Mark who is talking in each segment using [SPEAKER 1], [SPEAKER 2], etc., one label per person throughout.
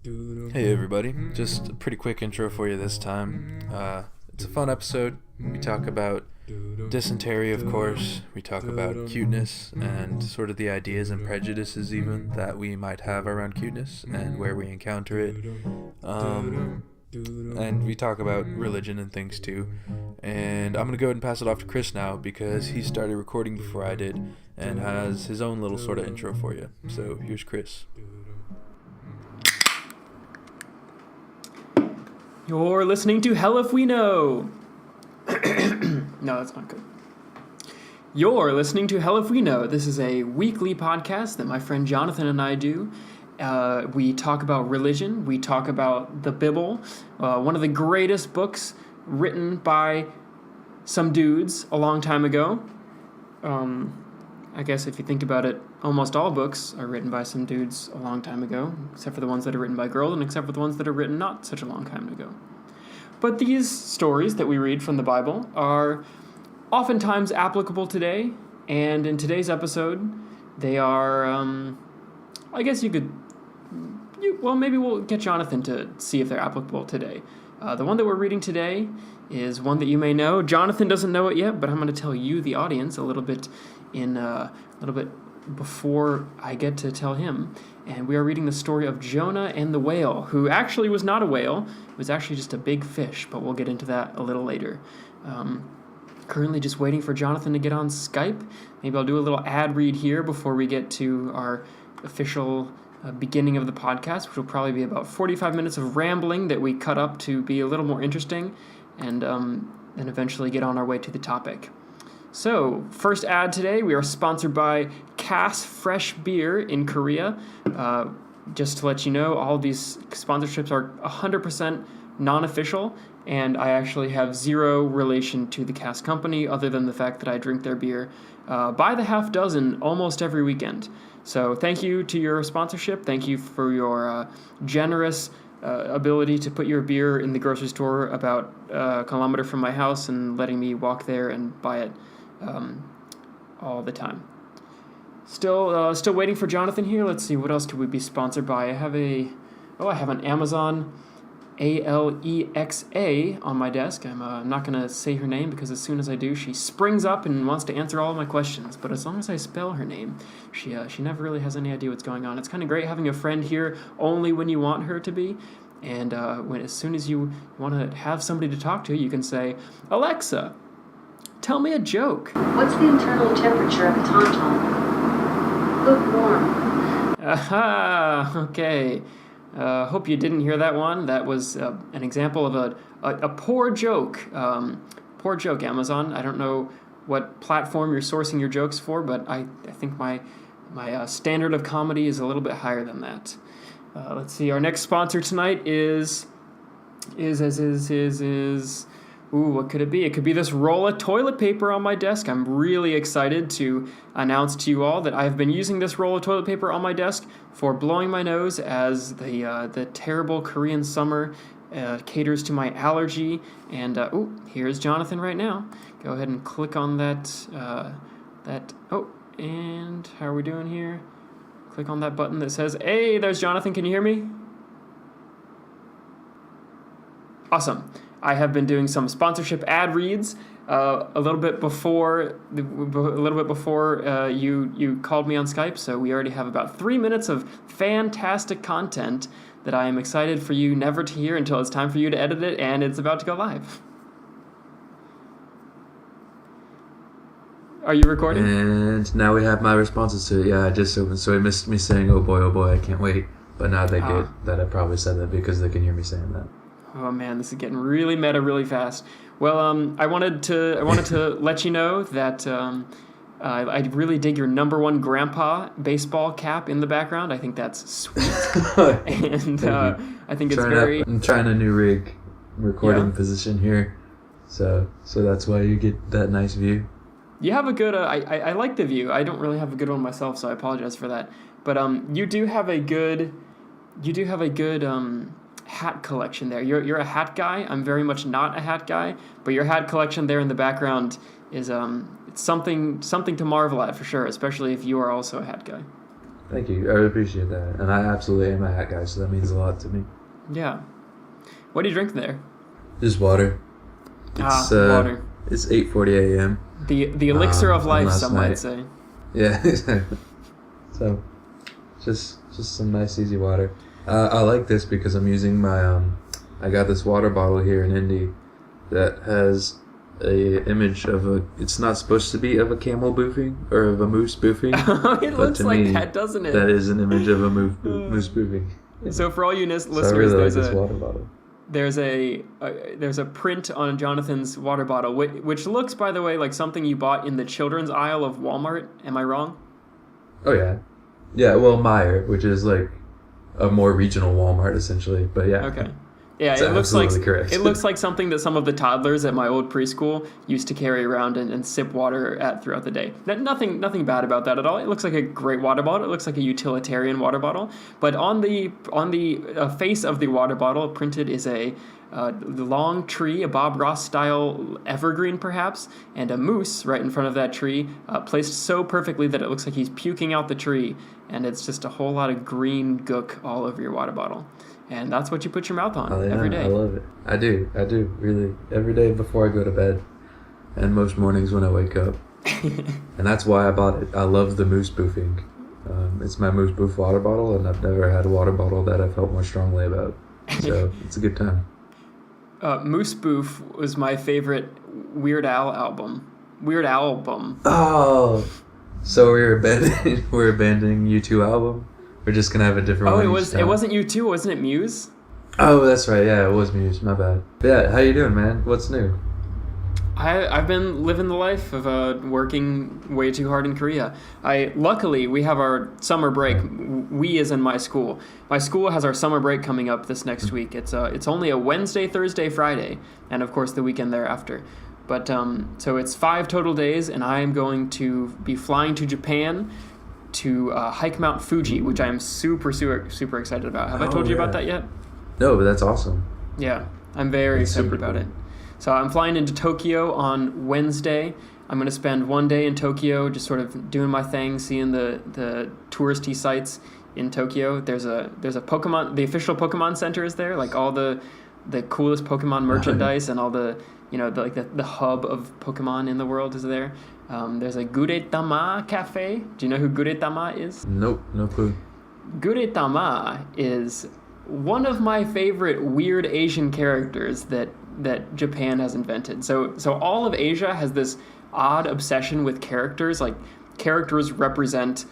[SPEAKER 1] Hey everybody, just a pretty quick intro for you this time. It's a fun episode. We talk about dysentery, of course. We talk about cuteness and sort of the ideas and prejudices even that we might have around cuteness and where we encounter it. And we talk about religion and things too. And I'm going to go ahead and pass it off to Chris now because he started recording before I did and has his own little sort of intro for you. So here's Chris.
[SPEAKER 2] You're listening to Hell If We Know. No, that's not good. You're listening to Hell If We Know. This is a weekly podcast that my friend Jonathan and I do. We talk about religion. We talk about the Bible, one of the greatest books written by some dudes a long time ago. I guess if you think about it, almost all books are written by some dudes a long time ago, except for the ones that are written by girls and except for the ones that are written not such a long time ago. But these stories that we read from the Bible are oftentimes applicable today, and in today's episode, they are, I guess maybe we'll get Jonathan to see if they're applicable today. The one that we're reading today is one that you may know. Jonathan doesn't know it yet, but I'm going to tell you, the audience, a little bit before I get to tell him. And we are reading the story of Jonah and the whale, who actually was not a whale. It was actually just a big fish, but we'll get into that a little later. Currently just waiting for Jonathan to get on Skype. Maybe I'll do a little ad read here before we get to our official beginning of the podcast, which will probably be about 45 minutes of rambling that we cut up to be a little more interesting, and then eventually get on our way to the topic. So, first ad today, we are sponsored by Cass Fresh Beer in Korea. Just to let you know, all of these sponsorships are 100% non-official, and I actually have zero relation to the Cass company other than the fact that I drink their beer by the half dozen almost every weekend. So thank you to your sponsorship. Thank you for your generous ability to put your beer in the grocery store about a kilometer from my house and letting me walk there and buy it all the time. Still waiting for Jonathan here. Let's see, what else could we be sponsored by? I have an Amazon Alexa on my desk. I'm not going to say her name because as soon as I do, she springs up and wants to answer all of my questions. But as long as I spell her name, she never really has any idea what's going on. It's kind of great having a friend here only when you want her to be. And as soon as you want to have somebody to talk to, you can say, Alexa, tell me a joke.
[SPEAKER 3] What's the internal temperature of a tauntaun? Lukewarm.
[SPEAKER 2] Aha, okay. Hope you didn't hear that one. That was an example of a poor joke. Poor joke, Amazon. I don't know what platform you're sourcing your jokes for, but I think my standard of comedy is a little bit higher than that. Let's see. Our next sponsor tonight is what could it be? It could be this roll of toilet paper on my desk. I'm really excited to announce to you all that I've been using this roll of toilet paper on my desk for blowing my nose as the terrible Korean summer caters to my allergy. And here's Jonathan right now. Go ahead and click on that. And how are we doing here? Click on that button that says, "Hey, there's Jonathan. Can you hear me?" Awesome. I have been doing some sponsorship ad reads a little bit before you called me on Skype, so we already have about 3 minutes of fantastic content that I am excited for you never to hear until it's time for you to edit it, and it's about to go live. Are you recording?
[SPEAKER 1] And now we have my responses to it. Yeah, I just opened, so I missed me saying, oh boy, I can't wait. But now they get that I probably said that because they can hear me saying that.
[SPEAKER 2] Oh man, this is getting really meta really fast. Well, I wanted to let you know that I really dig your number one grandpa baseball cap in the background. I think that's sweet, and I think it's
[SPEAKER 1] I'm trying a new recording position here, so that's why you get that nice view.
[SPEAKER 2] You have a good. I like the view. I don't really have a good one myself, so I apologize for that. But you do have a good. Hat collection there. You're a hat guy. I'm very much not a hat guy, but your hat collection there in the background is it's something to marvel at for sure, especially if you are also a hat guy.
[SPEAKER 1] Thank you. I really appreciate that. And I absolutely am a hat guy, so that means a lot to me.
[SPEAKER 2] Yeah. What do you drink there?
[SPEAKER 1] Just water. It's,
[SPEAKER 2] water.
[SPEAKER 1] It's 8:40 a.m.
[SPEAKER 2] The elixir of life, some might
[SPEAKER 1] night.
[SPEAKER 2] say.
[SPEAKER 1] Yeah, exactly. So, just some nice easy water. I like this because I'm using my I got this water bottle here in Indy that has a image of a. It's not supposed to be of a camel boofing or of a moose boofing.
[SPEAKER 2] It looks like that, doesn't it?
[SPEAKER 1] That is an image of a moose boofing.
[SPEAKER 2] So for all you listeners,
[SPEAKER 1] I really like this water bottle.
[SPEAKER 2] There's a print on Jonathan's water bottle, which looks, by the way, like something you bought in the children's aisle of Walmart. Am I wrong?
[SPEAKER 1] Oh yeah, yeah. Well, Meijer, which is like a more regional Walmart, essentially. But yeah.
[SPEAKER 2] Okay. Yeah,
[SPEAKER 1] it looks like correct.
[SPEAKER 2] It looks like something that some of the toddlers at my old preschool used to carry around and sip water at throughout the day. Nothing bad about that at all. It looks like a great water bottle. It looks like a utilitarian water bottle. But on the face of the water bottle, printed is a long tree, a Bob Ross style evergreen perhaps, and a moose right in front of that tree, placed so perfectly that it looks like he's puking out the tree, and it's just a whole lot of green gook all over your water bottle. And that's what you put your mouth on every day.
[SPEAKER 1] I love it. I do, really. Every day before I go to bed, and most mornings when I wake up. And that's why I bought it. I love the moose boofing. It's my moose boof water bottle, and I've never had a water bottle that I felt more strongly about. So it's a good time.
[SPEAKER 2] Moose Boof was my favorite Weird Al album.
[SPEAKER 1] Oh, so we're abandoning U2 album. We're just gonna have a different one.
[SPEAKER 2] It wasn't U2, wasn't it Muse?
[SPEAKER 1] Oh, that's right. Yeah, it was Muse. My bad. But yeah, how you doing, man? What's new?
[SPEAKER 2] I've been living the life of working way too hard in Korea. Luckily we have our summer break. We as in my school. My school has our summer break coming up this next week. It's only a Wednesday, Thursday, Friday, and of course the weekend thereafter. But so it's 5 total days, and I am going to be flying to Japan to hike Mount Fuji, which I am super excited about. Have I told you about that yet?
[SPEAKER 1] No, but that's awesome.
[SPEAKER 2] Yeah, I'm very excited about it. So I'm flying into Tokyo on Wednesday. I'm going to spend one day in Tokyo just sort of doing my thing, seeing the touristy sites in Tokyo. There's a Pokemon, the official Pokemon Center is there, like all the coolest Pokemon merchandise and all the, the hub of Pokemon in the world is there. There's a Guretama Cafe. Do you know who Guretama is?
[SPEAKER 1] Nope, no clue.
[SPEAKER 2] Guretama is one of my favorite weird Asian characters that Japan has invented. So all of Asia has this odd obsession with characters. Like, characters represent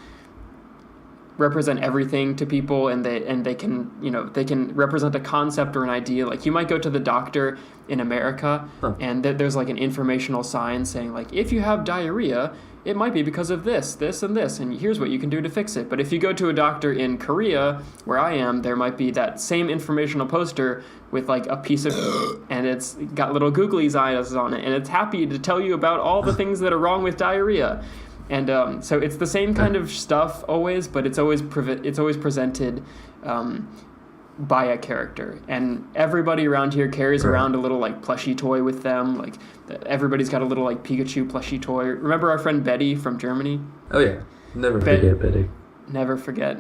[SPEAKER 2] everything to people, and they can represent a concept or an idea. Like, you might go to the doctor in America, and there's like an informational sign saying, like, if you have diarrhea, it might be because of this, and this, and here's what you can do to fix it. But if you go to a doctor in Korea, where I am, there might be that same informational poster with like a piece of, and it's got little googly eyes on it, and it's happy to tell you about all the things that are wrong with diarrhea. And so it's the same kind of stuff always, but it's always presented by a character. And everybody around here carries around a little like plushie toy with them. Like, everybody's got a little like Pikachu plushie toy. Remember our friend Betty from Germany?
[SPEAKER 1] Oh yeah, never forget Betty.
[SPEAKER 2] Never forget.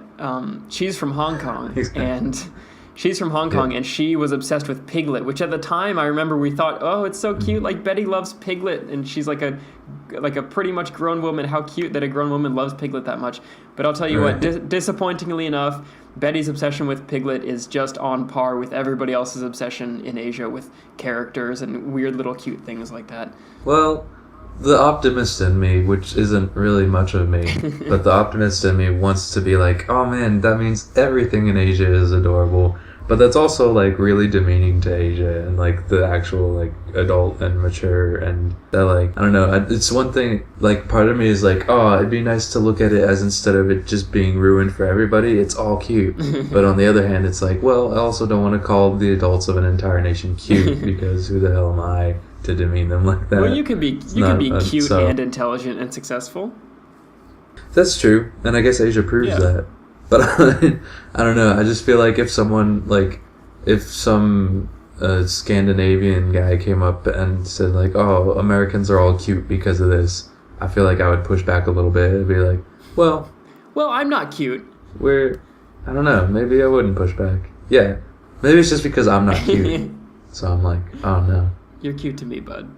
[SPEAKER 2] She's from Hong Kong, and she was obsessed with Piglet, which at the time I remember we thought, oh, it's so cute. Like, Betty loves Piglet, and she's like a pretty much grown woman. How cute that a grown woman loves Piglet that much. But I'll tell you what, disappointingly enough, Betty's obsession with Piglet is just on par with everybody else's obsession in Asia with characters and weird little cute things like that.
[SPEAKER 1] Well, the optimist in me, which isn't really much of me, but the optimist in me wants to be like, oh man, that means everything in Asia is adorable. But that's also like really demeaning to Asia and like the actual like adult and mature, and that, like, I don't know, it's one thing, like, part of me is like, oh, it'd be nice to look at it as, instead of it just being ruined for everybody, it's all cute. But on the other hand, it's like, well, I also don't want to call the adults of an entire nation cute, because who the hell am I to demean them like that?
[SPEAKER 2] Well, you can be cute and intelligent and successful.
[SPEAKER 1] That's true, and I guess Asia proves that. But I don't know, I just feel like if someone, like, if some Scandinavian guy came up and said, like, oh, Americans are all cute because of this, I feel like I would push back a little bit and be like, well,
[SPEAKER 2] I'm not cute.
[SPEAKER 4] I don't know, maybe I wouldn't push back. Yeah, maybe it's just because I'm not cute. So I'm like, oh no.
[SPEAKER 2] You're cute to me, bud.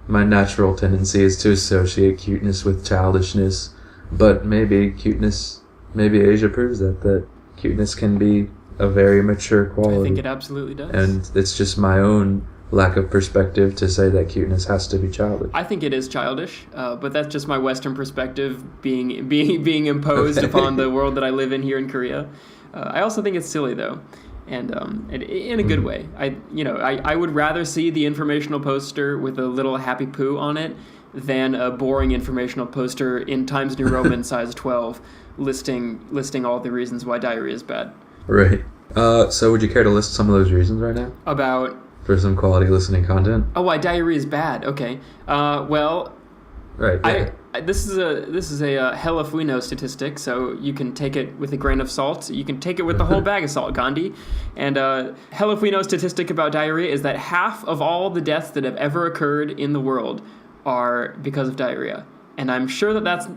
[SPEAKER 4] My natural tendency is to associate cuteness with childishness, but maybe Asia proves that cuteness can be a very mature quality.
[SPEAKER 2] I think it absolutely does.
[SPEAKER 4] And it's just my own lack of perspective to say that cuteness has to be childish.
[SPEAKER 2] I think it is childish, but that's just my Western perspective being imposed upon the world that I live in here in Korea. I also think it's silly though, and in a good way. I would rather see the informational poster with a little happy poo on it than a boring informational poster in Times New Roman size 12 listing all the reasons why diarrhea is bad.
[SPEAKER 4] Right. So would you care to list some of those reasons right now?
[SPEAKER 2] About...
[SPEAKER 4] For some quality listening content?
[SPEAKER 2] Oh, why diarrhea is bad. Okay. Well...
[SPEAKER 4] Right. Yeah.
[SPEAKER 2] This is a HellifWeKnow statistic, so you can take it with a grain of salt. You can take it with the whole bag of salt, Gandhi. And HellifWeKnow statistic about diarrhea is that half of all the deaths that have ever occurred in the world are because of diarrhea. And I'm sure that that's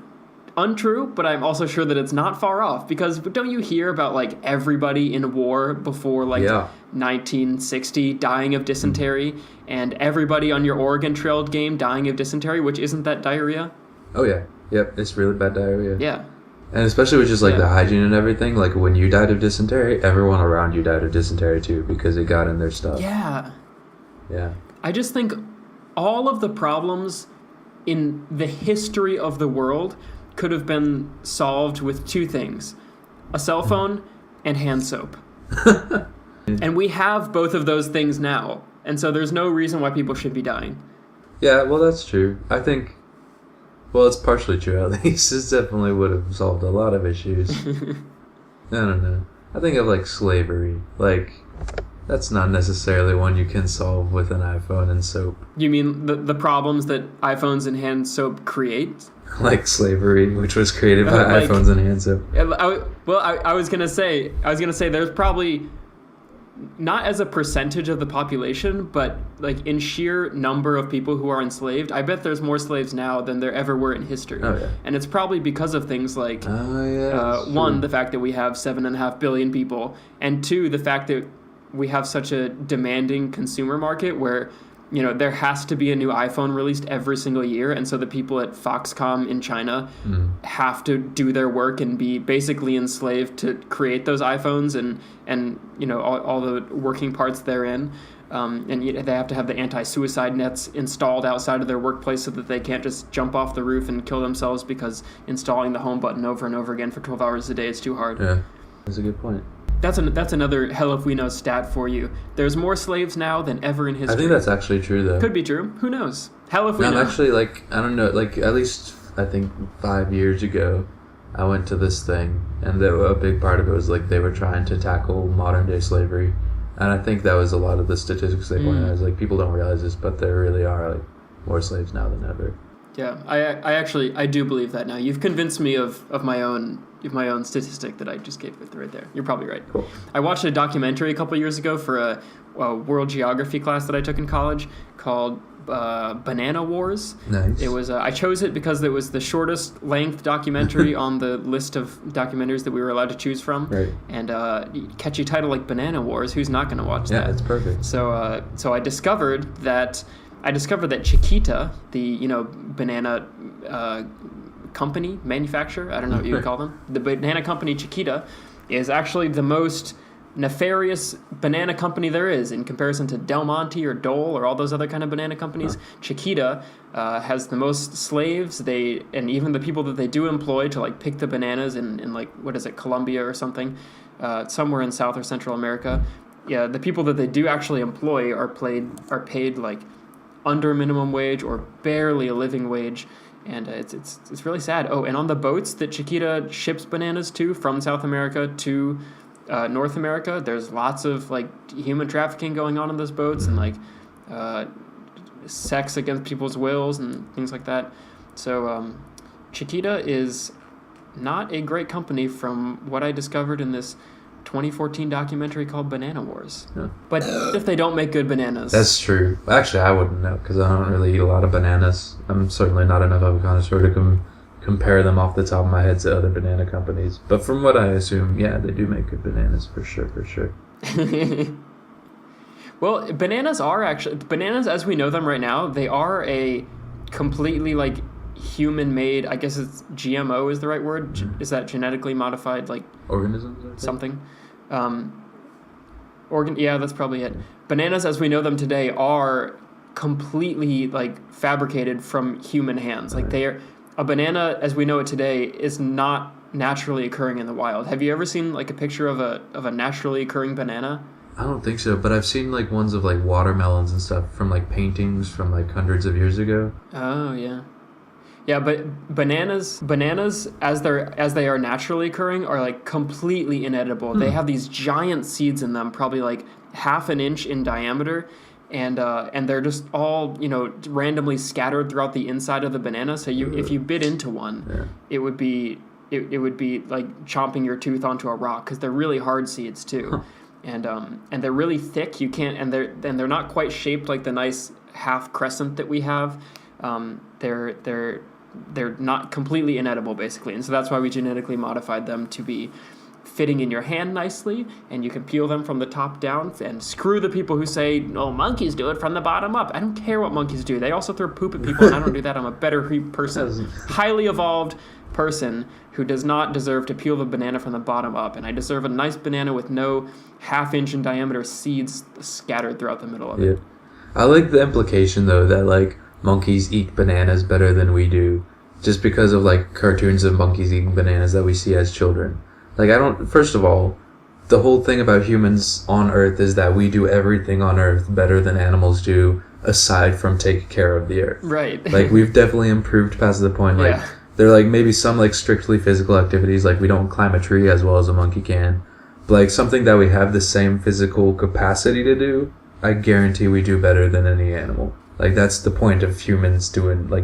[SPEAKER 2] untrue, but I'm also sure that it's not far off, because don't you hear about like everybody in war before 1960 dying of dysentery, and everybody on your Oregon Trail game dying of dysentery, which isn't that diarrhea?
[SPEAKER 4] Oh yeah. Yep, it's really bad diarrhea.
[SPEAKER 2] Yeah.
[SPEAKER 4] And especially with just like the hygiene and everything, like when you died of dysentery, everyone around you died of dysentery too, because it got in their stuff.
[SPEAKER 2] Yeah.
[SPEAKER 4] Yeah.
[SPEAKER 2] I just think all of the problems in the history of the world could have been solved with two things: a cell phone and hand soap. And we have both of those things now, and so there's no reason why people should be dying.
[SPEAKER 4] Yeah, well, that's true. I think, well, it's partially true at least. It definitely would have solved a lot of issues. I don't know. I think of like slavery. Like, that's not necessarily one you can solve with an iPhone and soap.
[SPEAKER 2] You mean the problems that iPhones and hand soap create?
[SPEAKER 4] Like slavery, which was created by iPhones and hand soap.
[SPEAKER 2] I was gonna say there's probably, not as a percentage of the population, but like in sheer number of people who are enslaved, I bet there's more slaves now than there ever were in history.
[SPEAKER 4] Oh, yeah.
[SPEAKER 2] And it's probably because of things like, one, the fact that we have 7.5 billion people, and two, the fact that we have such a demanding consumer market where, there has to be a new iPhone released every single year, and so the people at Foxconn in China have to do their work and be basically enslaved to create those iPhones and all the working parts therein. And they have to have the anti-suicide nets installed outside of their workplace so that they can't just jump off the roof and kill themselves because installing the home button over and over again for 12 hours a day is too hard.
[SPEAKER 4] Yeah, that's a good point.
[SPEAKER 2] That's another HellifWeKnow stat for you. There's more slaves now than ever in history.
[SPEAKER 4] I think that's actually true, though.
[SPEAKER 2] Could be true. Who knows? HellifWeKnow.
[SPEAKER 4] No, I'm actually, I don't know, at least, I think 5 years ago, I went to this thing, and a big part of it was, they were trying to tackle modern-day slavery. And I think that was a lot of the statistics they pointed out. Is, people don't realize this, but there really are, more slaves now than ever.
[SPEAKER 2] Yeah, I do believe that now. You've convinced me of my own statistic that I just gave with right there. You're probably right.
[SPEAKER 4] Cool.
[SPEAKER 2] I watched a documentary a couple years ago for a world geography class that I took in college called Banana Wars.
[SPEAKER 4] Nice.
[SPEAKER 2] It was I chose it because it was the shortest length documentary on the list of documentaries that we were allowed to choose from.
[SPEAKER 4] Right.
[SPEAKER 2] And catchy title like Banana Wars. Who's not going to watch that?
[SPEAKER 4] Yeah, it's perfect.
[SPEAKER 2] So I discovered that Chiquita, the banana company, manufacturer, I don't know what you would call them, the banana company Chiquita is actually the most nefarious banana company there is in comparison to Del Monte or Dole or all those other kind of banana companies. Chiquita has the most slaves, and even the people that they do employ to pick the bananas in what is it, Colombia or something, somewhere in South or Central America. Yeah, the people that they do actually employ are paid under minimum wage or barely a living wage, and it's really sad. Oh, and on the boats that Chiquita ships bananas to from South America to North America, there's lots of human trafficking going on those boats, and sex against people's wills and things like that. So Chiquita is not a great company from what I discovered in this 2014 documentary called Banana Wars. Yeah. But if they don't make good bananas.
[SPEAKER 4] That's true. Actually, I wouldn't know because I don't really eat a lot of bananas. I'm certainly not enough of a connoisseur to compare them off the top of my head to other banana companies. But from what I assume, yeah, they do make good bananas for sure.
[SPEAKER 2] Well, bananas as we know them right now, they are a completely like human-made, I guess it's GMO is the right word. Is that genetically modified like
[SPEAKER 4] organisms? I think?
[SPEAKER 2] Something. Yeah, that's probably it. Bananas as we know them today are completely like fabricated from human hands. Like a banana as we know it today is not naturally occurring in the wild. Have you ever seen like a picture of a naturally occurring banana?
[SPEAKER 4] I don't think so, but I've seen like ones of like watermelons and stuff from like paintings from like hundreds of years ago.
[SPEAKER 2] Oh yeah. Yeah, but bananas as they are naturally occurring are like completely inedible. They have these giant seeds in them, probably like half an inch in diameter, and they're just all, randomly scattered throughout the inside of the banana. So if you bit into one, it would be like chomping your tooth onto a rock because they're really hard seeds too. And they're really thick. You can't, and they're not quite shaped like the nice half crescent that we have. They're not completely inedible, basically, and so that's why we genetically modified them to be fitting in your hand nicely, and you can peel them from the top down. And screw the people who say, "Oh, monkeys do it from the bottom up." I don't care what monkeys do. They also throw poop at people, and I don't do that. I'm a better person, highly evolved person who does not deserve to peel the banana from the bottom up, and I deserve a nice banana with no half-inch in diameter seeds scattered throughout the middle of it.
[SPEAKER 4] I like the implication though that like monkeys eat bananas better than we do, just because of like cartoons of monkeys eating bananas that we see as children. Like first of all, the whole thing about humans on Earth is that we do everything on Earth better than animals do, aside from take care of the Earth.
[SPEAKER 2] Right.
[SPEAKER 4] Like we've definitely improved past the point. Like there are like maybe some like strictly physical activities, like we don't climb a tree as well as a monkey can. But like something that we have the same physical capacity to do, I guarantee we do better than any animal. Like that's the point of humans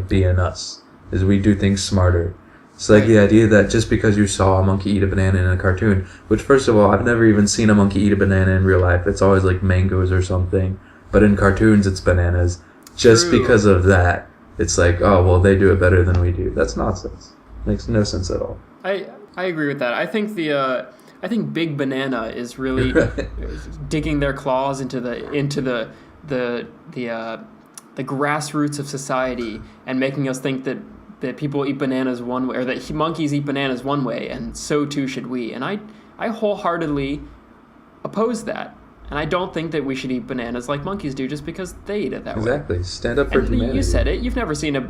[SPEAKER 4] being us, is we do things smarter. So like the idea that just because you saw a monkey eat a banana in a cartoon, which first of all, I've never even seen a monkey eat a banana in real life. It's always like mangoes or something. But in cartoons, it's bananas. Just because of that, it's like, oh, well, they do it better than we do. That's nonsense. Makes no sense at all.
[SPEAKER 2] I agree with that. I think Big Banana is really digging their claws into the grassroots of society and making us think that people eat bananas one way, or that monkeys eat bananas one way, and so too should we. And I wholeheartedly oppose that. And I don't think that we should eat bananas like monkeys do just because they eat it that way.
[SPEAKER 4] Exactly. Stand up for humanity.
[SPEAKER 2] You said it. You've never seen a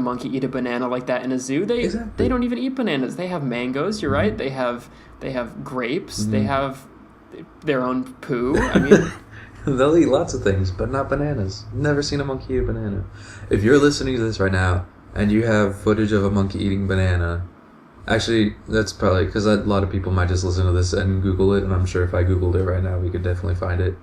[SPEAKER 2] monkey eat a banana like that in a zoo. They don't even eat bananas. They have mangoes. You're right. They have grapes. They have their own poo. I mean,
[SPEAKER 4] they'll eat lots of things, but not bananas. Never seen a monkey eat a banana. If you're listening to this right now and you have footage of a monkey eating banana, actually, that's probably because a lot of people might just listen to this and Google it, and I'm sure if I Googled it right now, we could definitely find it.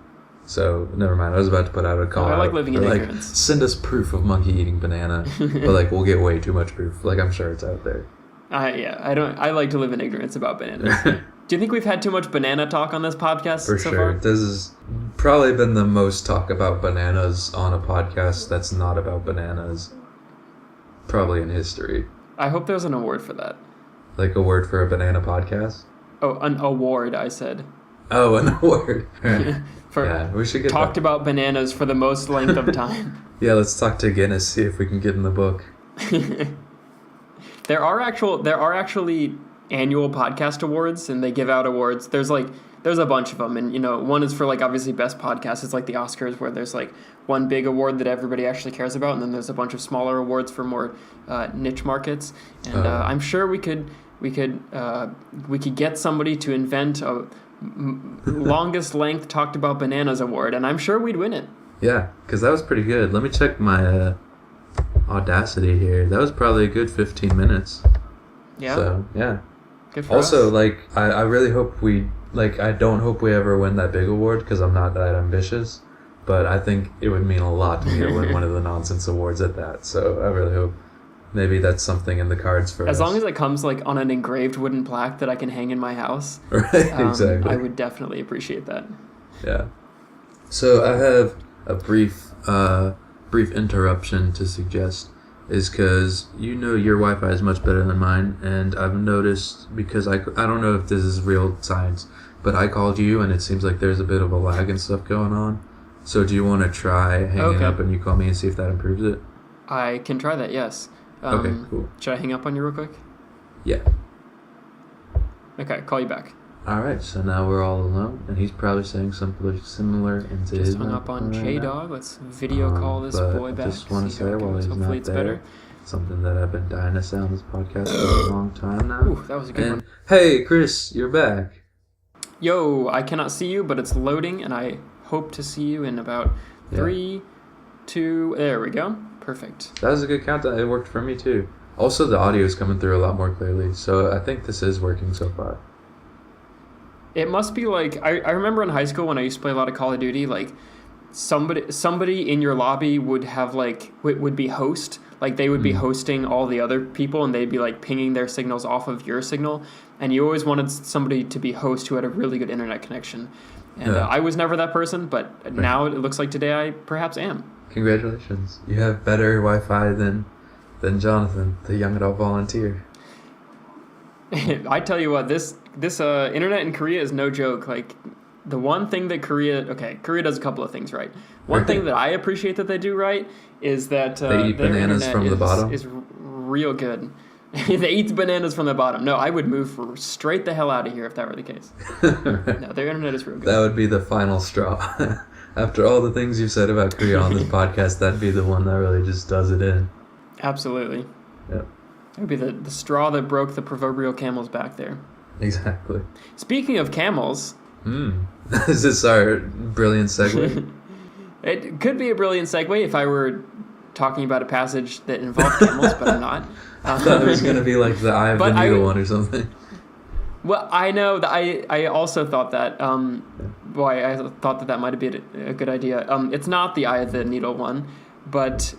[SPEAKER 4] So, never mind. I was about to put out a call.
[SPEAKER 2] I like living in ignorance.
[SPEAKER 4] Send us proof of monkey eating banana. But, we'll get way too much proof. I'm sure it's out there.
[SPEAKER 2] I like to live in ignorance about bananas. Do you think we've had too much banana talk on this podcast
[SPEAKER 4] For
[SPEAKER 2] so
[SPEAKER 4] sure.
[SPEAKER 2] far?
[SPEAKER 4] This has probably been the most talk about bananas on a podcast that's not about bananas probably in history.
[SPEAKER 2] I hope there's an award for that.
[SPEAKER 4] Like a word for a banana podcast?
[SPEAKER 2] Oh, an award, I said.
[SPEAKER 4] Oh, an award.
[SPEAKER 2] We should get talked about bananas for the most length of time.
[SPEAKER 4] Yeah, let's talk to Guinness, see if we can get in the book.
[SPEAKER 2] There are actually annual podcast awards, and they give out awards. There's a bunch of them, and one is for obviously best podcast. It's like the Oscars, where there's one big award that everybody actually cares about, and then there's a bunch of smaller awards for more niche markets. And I'm sure we could get somebody to invent a longest length talked about bananas award, and I'm sure we'd win it. Yeah, because that was pretty good. Let me check my Audacity here. That was probably a good 15 minutes. Yeah. So, yeah. Good for us. I really hope I don't hope we ever win that big award, because I'm not that ambitious, but I think it would mean a lot to me to win one of the nonsense awards at that, so I really hope maybe that's something in the cards for us. As long as it comes on an engraved wooden plaque that I can hang in my house. Right, exactly. I would definitely appreciate that. Yeah. So I have a brief interruption to suggest.
[SPEAKER 4] is because your Wi-Fi is much better than mine, and I've noticed, because I don't know if this is real science, but I called you and it seems like there's a bit of a lag and stuff going on. So do you want to try hanging up and you call me and see if that improves it?
[SPEAKER 2] I can try that, yes.
[SPEAKER 4] Okay, cool.
[SPEAKER 2] Should I hang up on you real quick?
[SPEAKER 4] Yeah.
[SPEAKER 2] Okay, call you back.
[SPEAKER 4] Alright, so now we're all alone, and he's probably saying something similar into his
[SPEAKER 2] Just hung up on J-Dog. Let's video call this
[SPEAKER 4] but
[SPEAKER 2] boy back.
[SPEAKER 4] I just want to say, while he's
[SPEAKER 2] Hopefully
[SPEAKER 4] not
[SPEAKER 2] it's
[SPEAKER 4] there,
[SPEAKER 2] better.
[SPEAKER 4] something that I've been dying to say on this podcast for a long time now.
[SPEAKER 2] Ooh, that was a good one.
[SPEAKER 4] Hey, Chris, you're back.
[SPEAKER 2] Yo, I cannot see you, but it's loading, and I hope to see you in about 3, 2... There we go. Perfect.
[SPEAKER 4] That was a good countdown. It worked for me, too. Also, the audio is coming through a lot more clearly, so I think this is working so far.
[SPEAKER 2] It must be like... I remember in high school when I used to play a lot of Call of Duty, like, somebody in your lobby would have, like... would be host. Like, they would be hosting all the other people, and they'd be, like, pinging their signals off of your signal. And you always wanted somebody to be host who had a really good internet connection. And I was never that person, but now it looks like today I perhaps am.
[SPEAKER 4] Congratulations. You have better Wi-Fi than Jonathan, the young adult volunteer.
[SPEAKER 2] I tell you what, this internet in Korea is no joke. Like, the one thing that Korea does a couple of things right. One thing that I appreciate that they do right is that
[SPEAKER 4] they eat bananas from the bottom.
[SPEAKER 2] Is real good. They eat bananas from the bottom. No, I would move straight the hell out of here if that were the case. No, their internet is real good.
[SPEAKER 4] That would be the final straw. After all the things you've said about Korea on this podcast, that'd be the one that really just does it in.
[SPEAKER 2] Absolutely.
[SPEAKER 4] Yep.
[SPEAKER 2] It would be the straw that broke the proverbial camel's back there.
[SPEAKER 4] Exactly.
[SPEAKER 2] Speaking of camels...
[SPEAKER 4] Is this our brilliant segue?
[SPEAKER 2] It could be a brilliant segue if I were talking about a passage that involved camels, but I'm not.
[SPEAKER 4] I thought it was going to be like the Eye of the Needle one or something.
[SPEAKER 2] Well, I know that I also thought that. I thought that might have been a good idea. It's not the Eye of the Needle one, but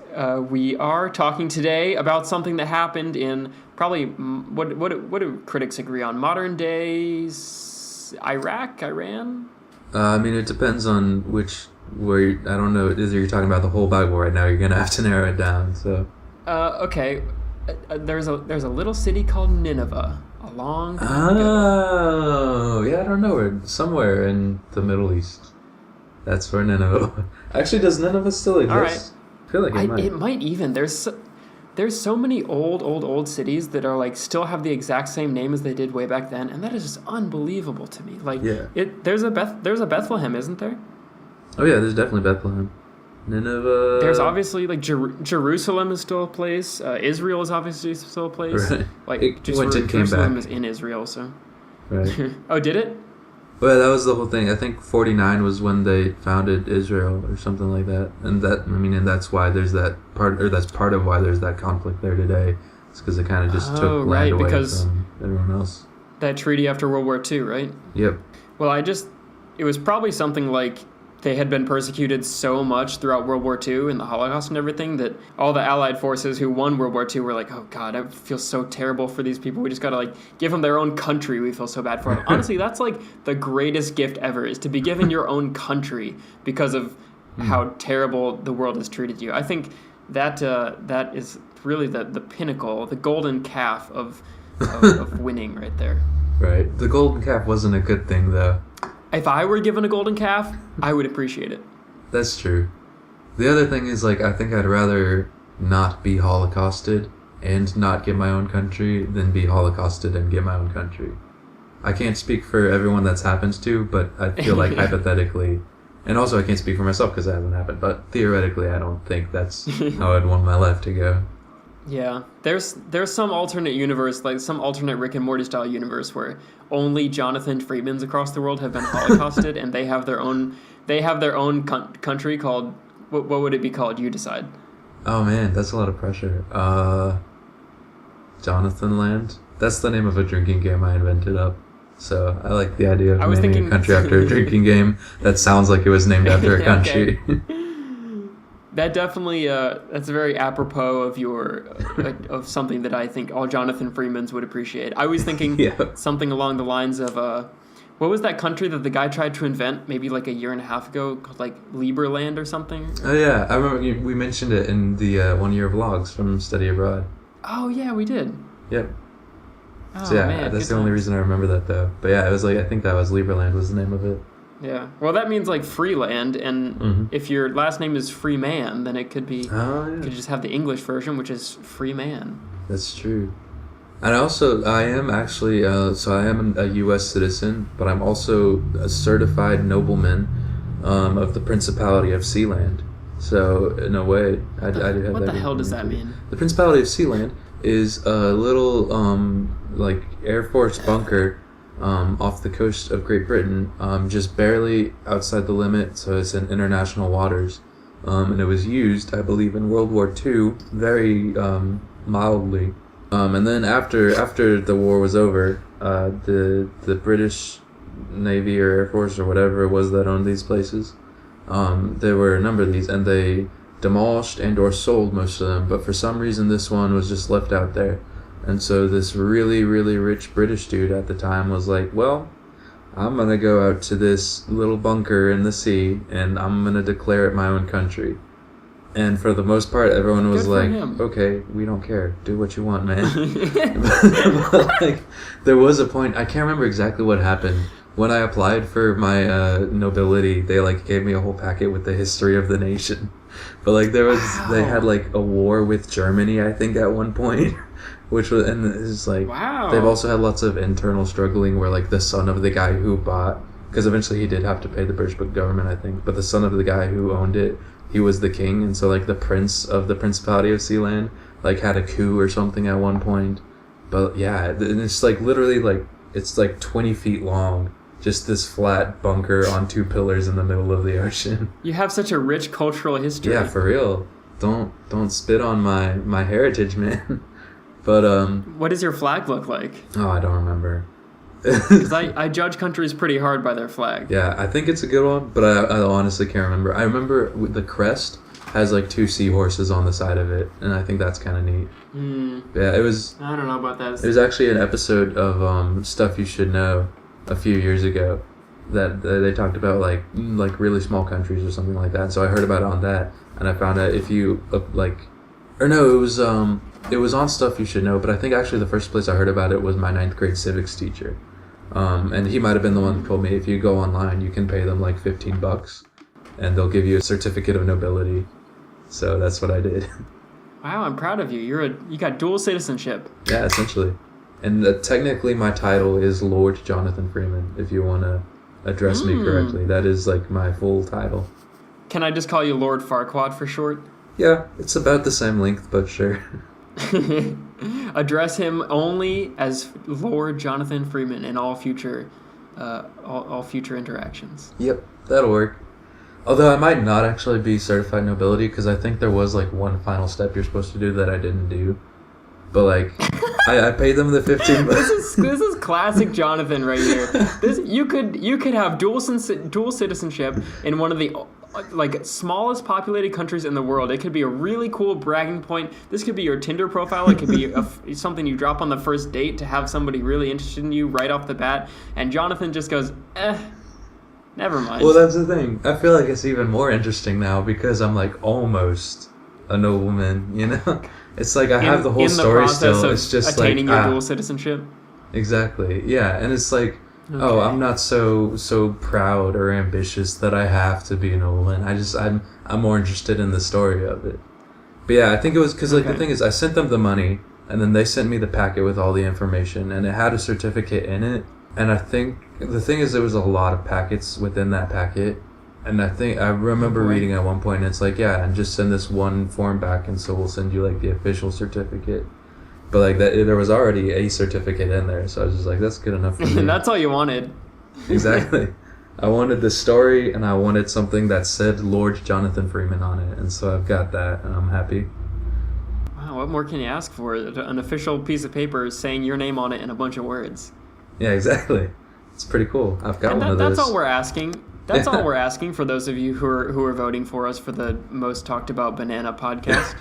[SPEAKER 2] we are talking today about something that happened in probably what do critics agree on? Modern days Iraq, Iran.
[SPEAKER 4] I mean, it depends on I don't know. You're talking about the whole Bible right now. You're gonna have to narrow it down. So.
[SPEAKER 2] Okay. There's a little city called Nineveh. A long time ago.
[SPEAKER 4] Oh, yeah, I don't know. Somewhere in the Middle East. That's where Nineveh... Actually, does Nineveh still exist?
[SPEAKER 2] All right.
[SPEAKER 4] I feel like it might.
[SPEAKER 2] It might even. There's so many old cities that are like still have the exact same name as they did way back then, and that is just unbelievable to me. Like, there's a Bethlehem, isn't there?
[SPEAKER 4] Oh yeah, there's definitely Bethlehem. Nineveh.
[SPEAKER 2] There's obviously like Jerusalem is still a place. Israel is obviously still a place.
[SPEAKER 4] Right.
[SPEAKER 2] Like
[SPEAKER 4] Jerusalem
[SPEAKER 2] is in Israel, so.
[SPEAKER 4] Right.
[SPEAKER 2] Oh, did it?
[SPEAKER 4] Well, that was the whole thing. I think 49 was when they founded Israel or something like that, and that's why there's that part, or that's part of why there's that conflict there today. It's because it kind of just took land away from everyone else.
[SPEAKER 2] That treaty after World War II, right?
[SPEAKER 4] Yep.
[SPEAKER 2] Well, it was probably something like they had been persecuted so much throughout World War II and the Holocaust and everything that all the Allied forces who won World War II were like, oh God, I feel so terrible for these people. We just got to like give them their own country. We feel so bad for them. Honestly, that's like the greatest gift ever, is to be given your own country because of how terrible the world has treated you. I think that is really the pinnacle, the golden calf of winning right there.
[SPEAKER 4] Right. The golden calf wasn't a good thing, though.
[SPEAKER 2] If I were given a golden calf, I would appreciate it.
[SPEAKER 4] That's true. The other thing is, like, I think I'd rather not be holocausted and not get my own country than be holocausted and get my own country. I can't speak for everyone that's happened to, but I feel like hypothetically, and also I can't speak for myself because it hasn't happened, but theoretically I don't think that's how I'd want my life to go.
[SPEAKER 2] Yeah, there's some alternate universe, like some alternate Rick and Morty style universe where only Jonathan Freemans across the world have been holocausted, and they have their own country called what would it be called? You decide.
[SPEAKER 4] Oh man, that's a lot of pressure. Jonathan Land. That's the name of a drinking game I invented up. So I like the idea of naming a country after a drinking game that sounds like it was named after a country.
[SPEAKER 2] That definitely, that's very apropos of of something that I think all Jonathan Freemans would appreciate. I was thinking something along the lines of, What was that country that the guy tried to invent maybe like a year and a half ago called like Liberland or something?
[SPEAKER 4] Oh yeah, I remember we mentioned it in the 1 year vlogs from Study Abroad.
[SPEAKER 2] Oh yeah, we did.
[SPEAKER 4] Yep.
[SPEAKER 2] Oh,
[SPEAKER 4] So yeah,
[SPEAKER 2] man,
[SPEAKER 4] that's
[SPEAKER 2] good
[SPEAKER 4] the only
[SPEAKER 2] times.
[SPEAKER 4] reason I remember that though. But yeah, it was like I think that was Liberland was the name of it.
[SPEAKER 2] Yeah. Well, that means like free land, and if your last name is Freeman, then it could be.
[SPEAKER 4] Oh
[SPEAKER 2] You
[SPEAKER 4] yeah,
[SPEAKER 2] could just have the English version, which is Freeman.
[SPEAKER 4] that's true. And I am actually, so I am a U.S. citizen, but I'm also a certified nobleman of the Principality of Sealand. So in a way, I do have that.
[SPEAKER 2] What the hell does that
[SPEAKER 4] information.
[SPEAKER 2] mean?
[SPEAKER 4] The Principality of Sealand is a little like Air Force bunker off the coast of Great Britain, just barely outside the limit, so it's in international waters. And it was used, I believe, in World War II very mildly. And then after the war was over, the British Navy or Air Force or whatever it was that owned these places, there were a number of these, and they demolished and or sold most of them. But for some reason, this one was just left out there. And so this really, really rich British dude at the time was like, well, I'm going to go out to this little bunker in the sea, and I'm going to declare it my own country. And for the most part, everyone was
[SPEAKER 2] Good for
[SPEAKER 4] like,
[SPEAKER 2] him.
[SPEAKER 4] okay, we don't care. Do what you want, man. But, like, there was a point, I can't remember exactly what happened. When I applied for my nobility, they like gave me a whole packet with the history of the nation. But like they had like a war with Germany, I think, at one point. Which was, and it's like,
[SPEAKER 2] Wow.
[SPEAKER 4] they've also had lots of internal struggling where like the son of the guy who bought, because eventually he did have to pay the British government, I think, but the son of the guy who owned it, he was the king, and so like the prince of the Principality of Sealand like had a coup or something at one point. But yeah, and it's like literally like, it's like 20 feet long, just this flat bunker on two pillars in the middle of the ocean.
[SPEAKER 2] You have such a rich cultural history.
[SPEAKER 4] Yeah, for real. Don't spit on my heritage, man. But
[SPEAKER 2] What does your flag look like?
[SPEAKER 4] oh, I don't remember.
[SPEAKER 2] Because I judge countries pretty hard by their flag.
[SPEAKER 4] Yeah, I think it's a good one, but I honestly can't remember. I remember the crest has like two seahorses on the side of it, and I think that's kind of neat. Yeah, it was.
[SPEAKER 2] I don't know about that.
[SPEAKER 4] It was actually an episode of Stuff You Should Know a few years ago that they talked about like really small countries or something like that. So I heard about it on that, and I found out if you it was on Stuff You Should Know, but I think actually the first place I heard about it was my 9th grade civics teacher. And he might have been the one who told me if you go online, you can pay them like $15 and they'll give you a certificate of nobility. So that's what I did.
[SPEAKER 2] Wow, I'm proud of you. You got dual citizenship.
[SPEAKER 4] Yeah, essentially. And technically my title is Lord Jonathan Freeman, if you want to address me correctly. That is like my full title.
[SPEAKER 2] Can I just call you Lord Farquaad for short?
[SPEAKER 4] Yeah, it's about the same length, but sure.
[SPEAKER 2] Address him only as Lord Jonathan Freeman in all future interactions.
[SPEAKER 4] Yep, that'll work. Although I might not actually be certified nobility, because I think there was like one final step you're supposed to do that I didn't do. But like, I paid them the $15.
[SPEAKER 2] This is classic Jonathan right here. You could have dual citizenship in one of the like smallest populated countries in the world. It could be a really cool bragging point. This could be your Tinder profile. It could be something you drop on the first date to have somebody really interested in you right off the bat. And Jonathan just goes, never mind.
[SPEAKER 4] Well, that's the thing. I feel like it's even more interesting now because I'm like almost a nobleman, you know? It's like I have the whole story still. It's just
[SPEAKER 2] attaining
[SPEAKER 4] like
[SPEAKER 2] your dual citizenship.
[SPEAKER 4] Exactly. Yeah, and it's like, oh, I'm not so proud or ambitious that I have to be a nobleman. I'm more interested in the story of it. But yeah, I think it was because like the thing is, I sent them the money, and then they sent me the packet with all the information, and it had a certificate in it. And I think the thing is, there was a lot of packets within that packet. And I remember reading at one point, and it's like, yeah, and just send this one form back, and so we'll send you like the official certificate. But like that, there was already a certificate in there, so I was just like, that's good enough for me.
[SPEAKER 2] And that's all you wanted.
[SPEAKER 4] Exactly. I wanted the story, and I wanted something that said Lord Jonathan Freeman on it, and so I've got that, and I'm happy.
[SPEAKER 2] Wow, what more can you ask for? An official piece of paper saying your name on it in a bunch of words.
[SPEAKER 4] Yeah, exactly. It's pretty cool. I've got one of those.
[SPEAKER 2] That's all we're asking. That's all we're asking for those of you who are voting for us for the most talked about banana podcast.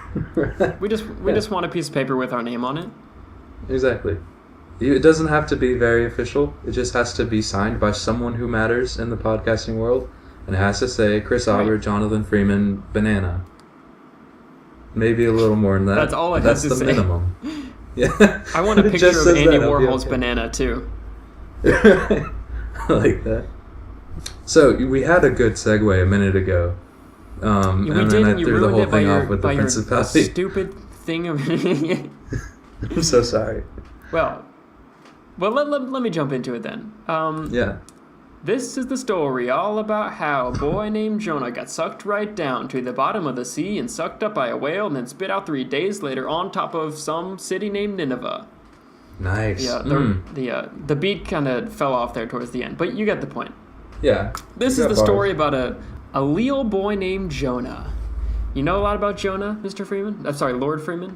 [SPEAKER 2] We just want a piece of paper with our name on it.
[SPEAKER 4] Exactly. It doesn't have to be very official. It just has to be signed by someone who matters in the podcasting world. And it has to say Chris Auber, Jonathan Freeman, banana. Maybe a little more than that.
[SPEAKER 2] That's all I have to say.
[SPEAKER 4] That's the minimum. Yeah.
[SPEAKER 2] I want a picture of Andy Warhol's banana, too.
[SPEAKER 4] I like that. So, we had a good segue a minute ago. And then I threw the whole thing off with the principality.
[SPEAKER 2] Stupid thing of...
[SPEAKER 4] I'm so sorry.
[SPEAKER 2] Well, let me jump into it then.
[SPEAKER 4] Yeah.
[SPEAKER 2] This is the story all about how a boy named Jonah got sucked right down to the bottom of the sea and sucked up by a whale and then spit out 3 days later on top of some city named Nineveh.
[SPEAKER 4] Nice.
[SPEAKER 2] Yeah, the beat kind of fell off there towards the end, but you get the point.
[SPEAKER 4] Yeah.
[SPEAKER 2] This is the story about a little boy named Jonah. You know a lot about Jonah, Mr. Freeman? I'm sorry, Lord Freeman?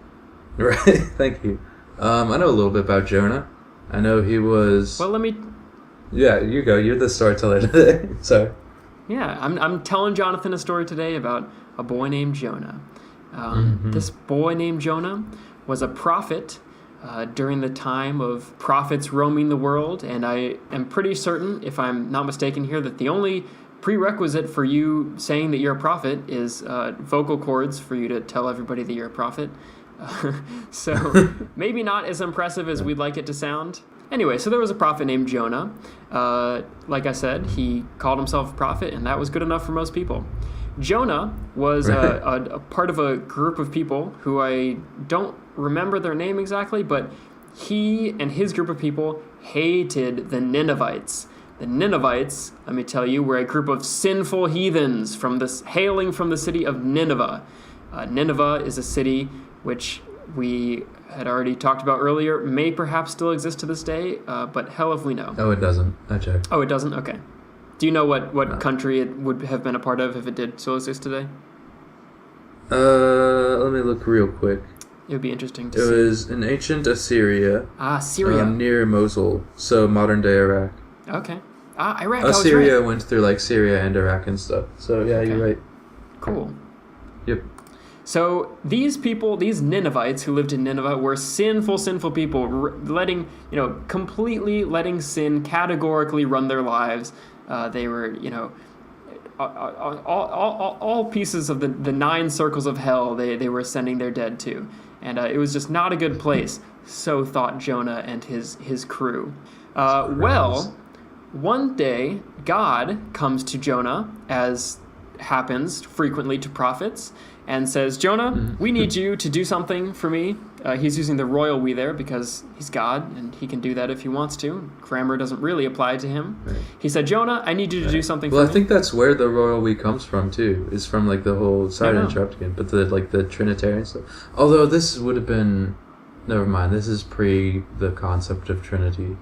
[SPEAKER 4] Right, thank you. I know a little bit about Jonah. I know he was...
[SPEAKER 2] Well, let me...
[SPEAKER 4] Yeah, you go. You're the storyteller today. Sorry.
[SPEAKER 2] Yeah, I'm telling Jonathan a story today about a boy named Jonah. This boy named Jonah was a prophet during the time of prophets roaming the world, and I am pretty certain, if I'm not mistaken here, that the only prerequisite for you saying that you're a prophet is vocal cords for you to tell everybody that you're a prophet. So maybe not as impressive as we'd like it to sound. Anyway, so there was a prophet named Jonah. Like I said, he called himself a prophet, and that was good enough for most people. Jonah was a part of a group of people who I don't remember their name exactly, but he and his group of people hated the Ninevites. The Ninevites, let me tell you, were a group of sinful heathens hailing from the city of Nineveh. Nineveh is a city which we had already talked about earlier, may perhaps still exist to this day, but hell if we know.
[SPEAKER 4] Oh, it doesn't. I checked.
[SPEAKER 2] Oh, it doesn't? Okay. Do you know what country it would have been a part of if it did still exist today?
[SPEAKER 4] Let me look real quick.
[SPEAKER 2] It would be interesting to see.
[SPEAKER 4] It was in ancient Assyria.
[SPEAKER 2] Syria.
[SPEAKER 4] Near Mosul, so modern-day Iraq.
[SPEAKER 2] Okay. Iraq,
[SPEAKER 4] Assyria
[SPEAKER 2] I was right.
[SPEAKER 4] went through, like, Syria and Iraq and stuff. So, yeah, okay. You're right.
[SPEAKER 2] Cool.
[SPEAKER 4] Yep.
[SPEAKER 2] So these people, these Ninevites who lived in Nineveh, were sinful people, completely letting sin categorically run their lives. They were, all pieces of the 9 circles of hell they were sending their dead to. And it was just not a good place, so thought Jonah and his crew. Well, one day, God comes to Jonah, as happens frequently to prophets, and says, Jonah, we need you to do something for me. He's using the royal we there because he's God, and he can do that if he wants to. Grammar doesn't really apply to him. Right. He said, Jonah, I need you to do something for me.
[SPEAKER 4] Well, I think that's where the royal we comes from, too. Is from, like, the whole... Sorry to interrupt again, but the Trinitarian stuff. Although this would have been... Never mind, this is pre the concept of Trinity.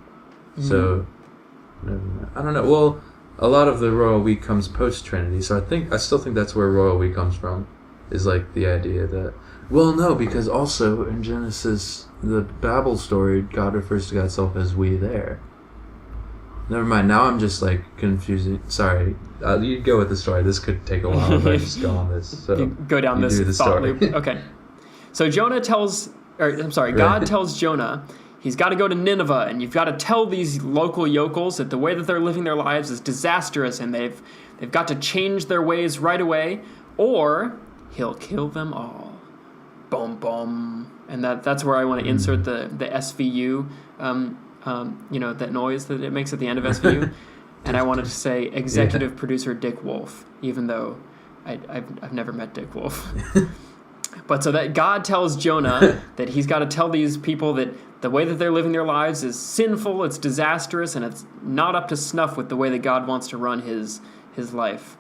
[SPEAKER 4] So, never mind. I don't know. Well, a lot of the royal we comes post-Trinity, so I still think that's where royal we comes from. Is like the idea that... Well, no, because also in Genesis, the Babel story, God refers to God's self as we there. Never mind, now I'm just like confusing. Sorry, you go with the story. This could take a while if I just go on this. So
[SPEAKER 2] you go down this thought loop. Okay. So God tells Jonah he's got to go to Nineveh, and you've got to tell these local yokels that the way that they're living their lives is disastrous, and they've got to change their ways right away, or he'll kill them all. Boom, boom. And that's where I want to insert the SVU, that noise that it makes at the end of SVU. And I wanted to say executive producer Dick Wolf, even though I've never met Dick Wolf. But so that God tells Jonah that he's got to tell these people that the way that they're living their lives is sinful, it's disastrous, and it's not up to snuff with the way that God wants to run his life.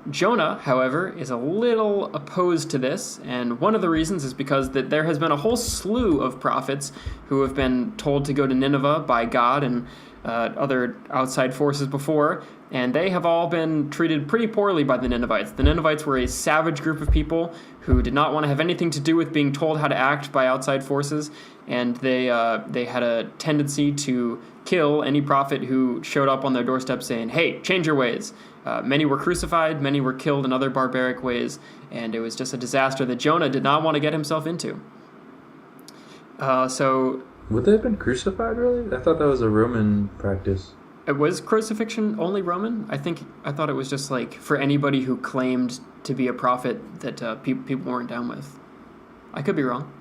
[SPEAKER 2] Jonah, however, is a little opposed to this, and one of the reasons is because that there has been a whole slew of prophets who have been told to go to Nineveh by God and other outside forces before, and they have all been treated pretty poorly by the Ninevites. The Ninevites were a savage group of people who did not want to have anything to do with being told how to act by outside forces, and they had a tendency to kill any prophet who showed up on their doorstep saying, hey, change your ways. Many were crucified, many were killed in other barbaric ways, and it was just a disaster that Jonah did not want to get himself into. So
[SPEAKER 4] Would they have been crucified, really? I thought that was a Roman practice.
[SPEAKER 2] It was crucifixion only Roman? I thought it was just like for anybody who claimed to be a prophet that people weren't down with. I could be wrong.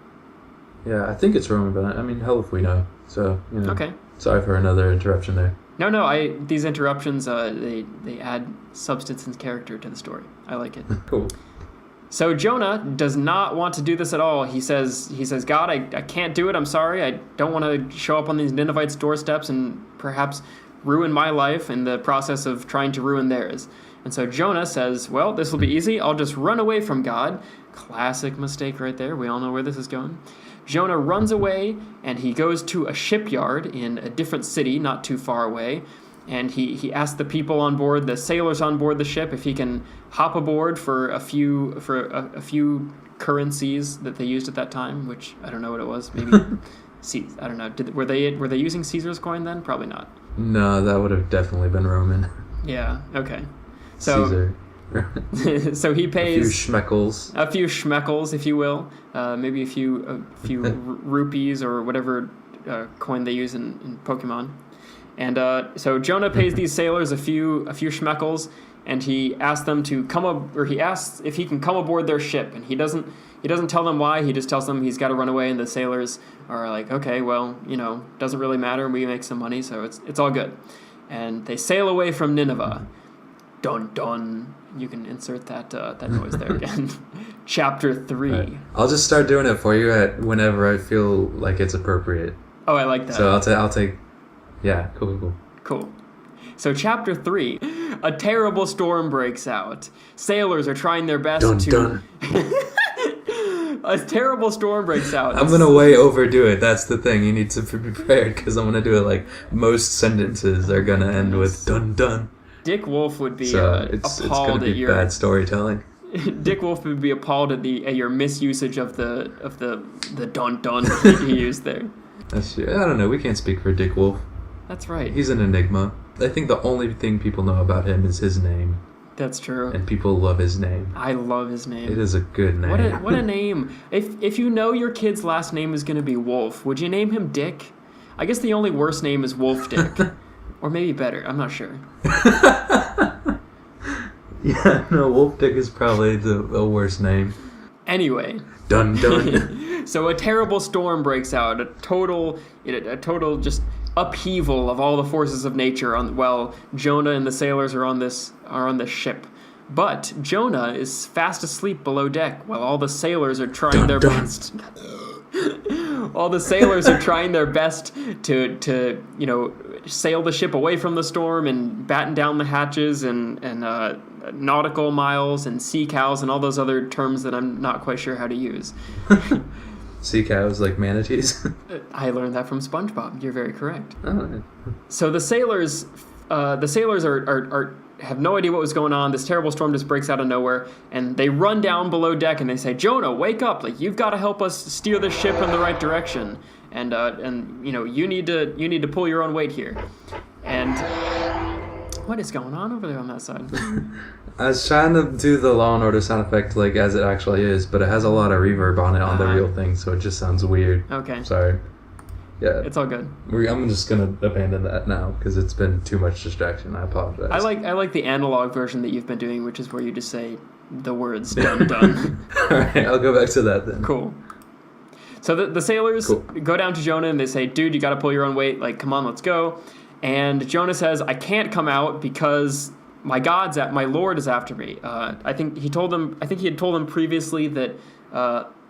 [SPEAKER 4] Yeah, I think it's Roman, but I mean, hell if we know. So,
[SPEAKER 2] Okay.
[SPEAKER 4] Sorry for another interruption there.
[SPEAKER 2] No, these interruptions, they add substance and character to the story. I like it.
[SPEAKER 4] Cool.
[SPEAKER 2] So Jonah does not want to do this at all. He says, God, I can't do it. I'm sorry. I don't want to show up on these Ninevites' doorsteps and perhaps ruin my life in the process of trying to ruin theirs. And so Jonah says, well, this will be easy. I'll just run away from God. Classic mistake right there. We all know where this is going. Jonah runs away, and he goes to a shipyard in a different city not too far away. And he asks the people on board, the sailors on board the ship, if he can hop aboard for a few currencies that they used at that time, which I don't know what it was. Maybe, I don't know. Were they using Caesar's coin then? Probably not.
[SPEAKER 4] No, that would have definitely been Roman.
[SPEAKER 2] Yeah. Okay. So
[SPEAKER 4] Caesar.
[SPEAKER 2] So he pays
[SPEAKER 4] a few
[SPEAKER 2] schmeckles, if you will, maybe a few rupees or whatever coin they use in Pokemon. And so Jonah pays these sailors a few schmeckles, and he asks them to come up, or he asks if he can come aboard their ship, and he doesn't tell them why. He just tells them he's got to run away, and the sailors are like, okay, well, doesn't really matter. We make some money, so it's all good. And they sail away from Nineveh. Dun dun. You can insert that noise there again. Chapter 3.
[SPEAKER 4] Right. I'll just start doing it for you whenever I feel like it's appropriate.
[SPEAKER 2] Oh, I like that.
[SPEAKER 4] So I'll take. Yeah, cool.
[SPEAKER 2] So chapter 3, a terrible storm breaks out. Sailors are trying their best
[SPEAKER 4] dun.
[SPEAKER 2] A terrible storm breaks out.
[SPEAKER 4] I'm gonna way overdo it. That's the thing. You need to be prepared because I'm gonna do it like most sentences are gonna end with dun dun.
[SPEAKER 2] Dick Wolf would be
[SPEAKER 4] appalled
[SPEAKER 2] it's
[SPEAKER 4] gonna be
[SPEAKER 2] at your
[SPEAKER 4] bad storytelling.
[SPEAKER 2] Dick Wolf would be appalled at your misusage of the dun dun he used there.
[SPEAKER 4] I don't know. We can't speak for Dick Wolf.
[SPEAKER 2] That's right.
[SPEAKER 4] He's an enigma. I think the only thing people know about him is his name.
[SPEAKER 2] That's true.
[SPEAKER 4] And people love his name.
[SPEAKER 2] I love his name.
[SPEAKER 4] It is a good name.
[SPEAKER 2] What a name. If you know your kid's last name is going to be Wolf, would you name him Dick? I guess the only worst name is Wolf Dick. Or maybe better. I'm not sure.
[SPEAKER 4] Yeah, no, Wolf Dick is probably the worst name.
[SPEAKER 2] Anyway.
[SPEAKER 4] Dun dun.
[SPEAKER 2] So a terrible storm breaks out. A total just upheaval of all the forces of nature while Jonah and the sailors are on this ship. But Jonah is fast asleep below deck while all the sailors are trying their best. All the sailors are trying their best to sail the ship away from the storm and batten down the hatches and nautical miles and sea cows and all those other terms that I'm not quite sure how to use.
[SPEAKER 4] Sea cows like manatees?
[SPEAKER 2] I learned that from SpongeBob. You're very correct.
[SPEAKER 4] Oh.
[SPEAKER 2] So the sailors are have no idea what was going on. This terrible storm just breaks out of nowhere, and they run down below deck and they say, "Jonah, wake up! Like you've got to help us steer the ship in the right direction, and you need to pull your own weight here." And what is going on over there on that side?
[SPEAKER 4] I was trying to do the Law and Order sound effect like as it actually is, but it has a lot of reverb on it on the real thing, so it just sounds weird.
[SPEAKER 2] Okay.
[SPEAKER 4] Sorry. Yeah.
[SPEAKER 2] It's all good.
[SPEAKER 4] I'm just gonna abandon that now because it's been too much distraction. I apologize.
[SPEAKER 2] I like the analog version that you've been doing, which is where you just say the words dun dun.
[SPEAKER 4] All right, I'll go back to that then.
[SPEAKER 2] Cool. So the sailors go down to Jonah and they say, "Dude, you got to pull your own weight. Like, come on, let's go." And Jonah says, "I can't come out because my Lord is after me." I think he had told them previously that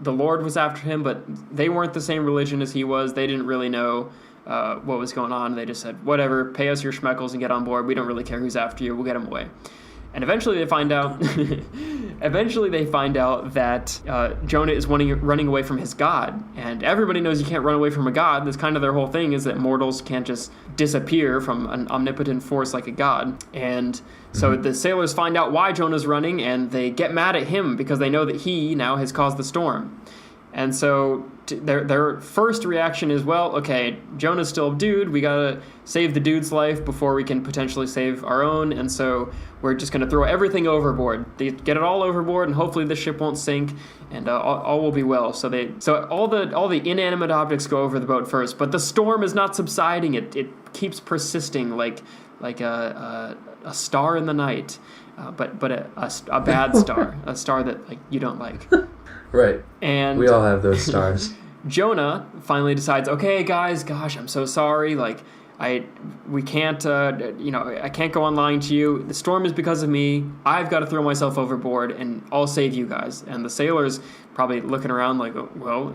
[SPEAKER 2] the Lord was after him, but they weren't the same religion as he was. They didn't really know what was going on. They just said, "Whatever, pay us your schmeckles and get on board. We don't really care who's after you. We'll get him away." And eventually they find out that Jonah is running away from his God. And everybody knows you can't run away from a God. That's kind of their whole thing, is that mortals can't just disappear from an omnipotent force like a God. And so the sailors find out why Jonah's running, and they get mad at him because they know that he now has caused the storm. And so their first reaction is, well, okay, Jonah's still a dude. We gotta save the dude's life before we can potentially save our own, and so we're just gonna throw everything overboard. They get it all overboard, and hopefully the ship won't sink, and all will be well. So all the inanimate objects go over the boat first, but the storm is not subsiding. It keeps persisting like a star in the night, but a bad star, a star that like you don't like.
[SPEAKER 4] Right.
[SPEAKER 2] And
[SPEAKER 4] we all have those stars.
[SPEAKER 2] Jonah finally decides, okay, guys, gosh, I'm so sorry. Like, we can't, I can't go on lying to you. The storm is because of me. I've got to throw myself overboard, and I'll save you guys. And the sailors probably looking around like, well,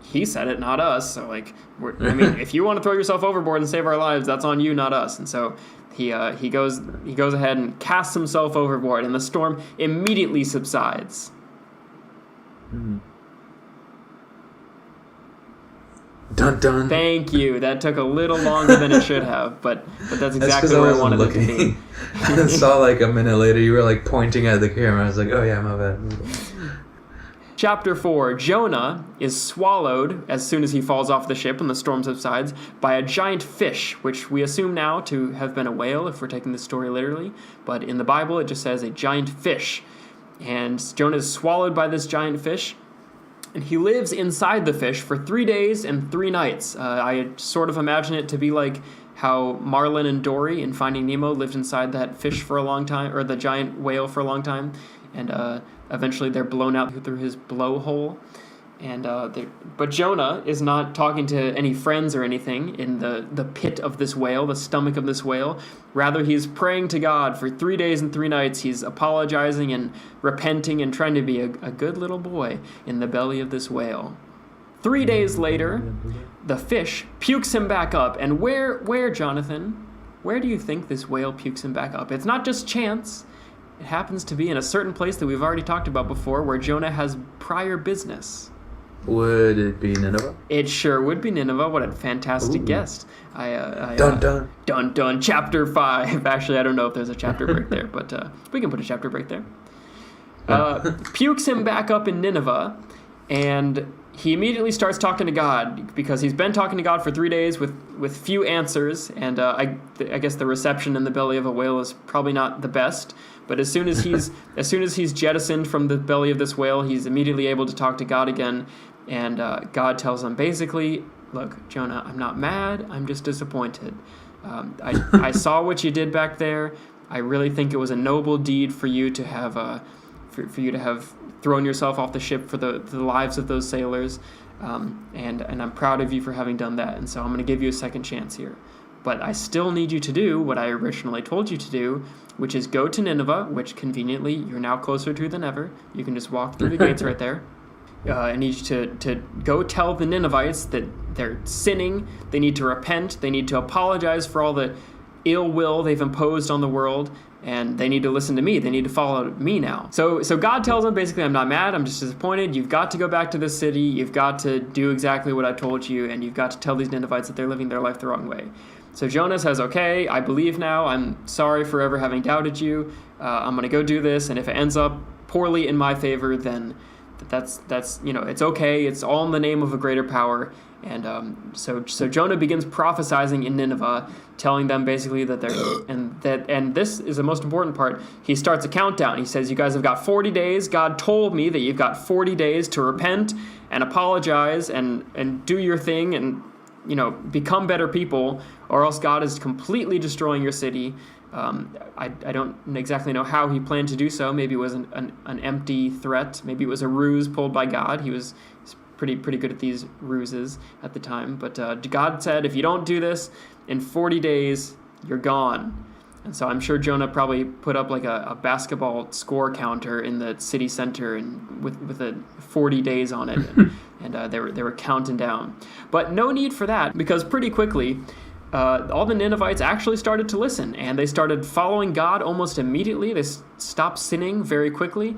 [SPEAKER 2] he said it, not us. So, like, if you want to throw yourself overboard and save our lives, that's on you, not us. And so he goes ahead and casts himself overboard, and the storm immediately subsides.
[SPEAKER 4] Dun dun.
[SPEAKER 2] Thank you. That took a little longer than it should have, but that's exactly where I wanted it to be.
[SPEAKER 4] I saw like a minute later you were like pointing at the camera. I was like, oh yeah, my bad.
[SPEAKER 2] Chapter 4, Jonah is swallowed as soon as he falls off the ship and the storm subsides by a giant fish, which we assume now to have been a whale if we're taking the story literally, but in the Bible it just says a giant fish. And Jonah is swallowed by this giant fish, and he lives inside the fish for 3 days and 3 nights. I sort of imagine it to be like how Marlin and Dory in Finding Nemo lived inside that fish for a long time, or the giant whale for a long time, and eventually they're blown out through his blowhole. And but Jonah is not talking to any friends or anything in the pit of this whale, the stomach of this whale. Rather, he's praying to God for 3 days and 3 nights. He's apologizing and repenting and trying to be a good little boy in the belly of this whale. 3 days later, the fish pukes him back up. And where, Jonathan? Where do you think this whale pukes him back up? It's not just chance. It happens to be in a certain place that we've already talked about before, where Jonah has prior business.
[SPEAKER 4] Would it be Nineveh?
[SPEAKER 2] It sure would be Nineveh. What a fantastic guest.
[SPEAKER 4] Dun dun.
[SPEAKER 2] Dun dun. Chapter 5. Actually, I don't know if there's a chapter break there, but we can put a chapter break there. Pukes him back up in Nineveh, and he immediately starts talking to God, because he's been talking to God for 3 days with few answers, and I guess the reception in the belly of a whale is probably not the best. But as soon as he's jettisoned from the belly of this whale, he's immediately able to talk to God again, and God tells him basically, "Look, Jonah, I'm not mad. I'm just disappointed. I saw what you did back there. I really think it was a noble deed for you to have for you to have thrown yourself off the ship for the lives of those sailors, and I'm proud of you for having done that. And so I'm going to give you a second chance here. But I still need you to do what I originally told you to do, which is go to Nineveh, which conveniently you're now closer to than ever. You can just walk through the gates right there. I need you to go tell the Ninevites that they're sinning. They need to repent. They need to apologize for all the ill will they've imposed on the world. And they need to listen to me. They need to follow me now. So God tells them, basically, I'm not mad. I'm just disappointed. You've got to go back to this city. You've got to do exactly what I told you. And you've got to tell these Ninevites that they're living their life the wrong way. So Jonah says, okay, I believe now. I'm sorry for ever having doubted you. I'm going to go do this. And if it ends up poorly in my favor, then that's it's okay. It's all in the name of a greater power. And so Jonah begins prophesizing in Nineveh, telling them basically that they're and this is the most important part. He starts a countdown. He says, "You guys have got 40 days. God told me that you've got 40 days to repent and apologize and do your thing and become better people, or else God is completely destroying your city." I don't exactly know how he planned to do so. Maybe it was an empty threat. Maybe it was a ruse pulled by God. He's pretty good at these ruses at the time. But God said, if you don't do this, in 40 days, you're gone. And so I'm sure Jonah probably put up like a basketball score counter in the city center and with a 40 days on it. And they were counting down. But no need for that, because pretty quickly, all the Ninevites actually started to listen, and they started following God almost immediately. They stopped sinning very quickly.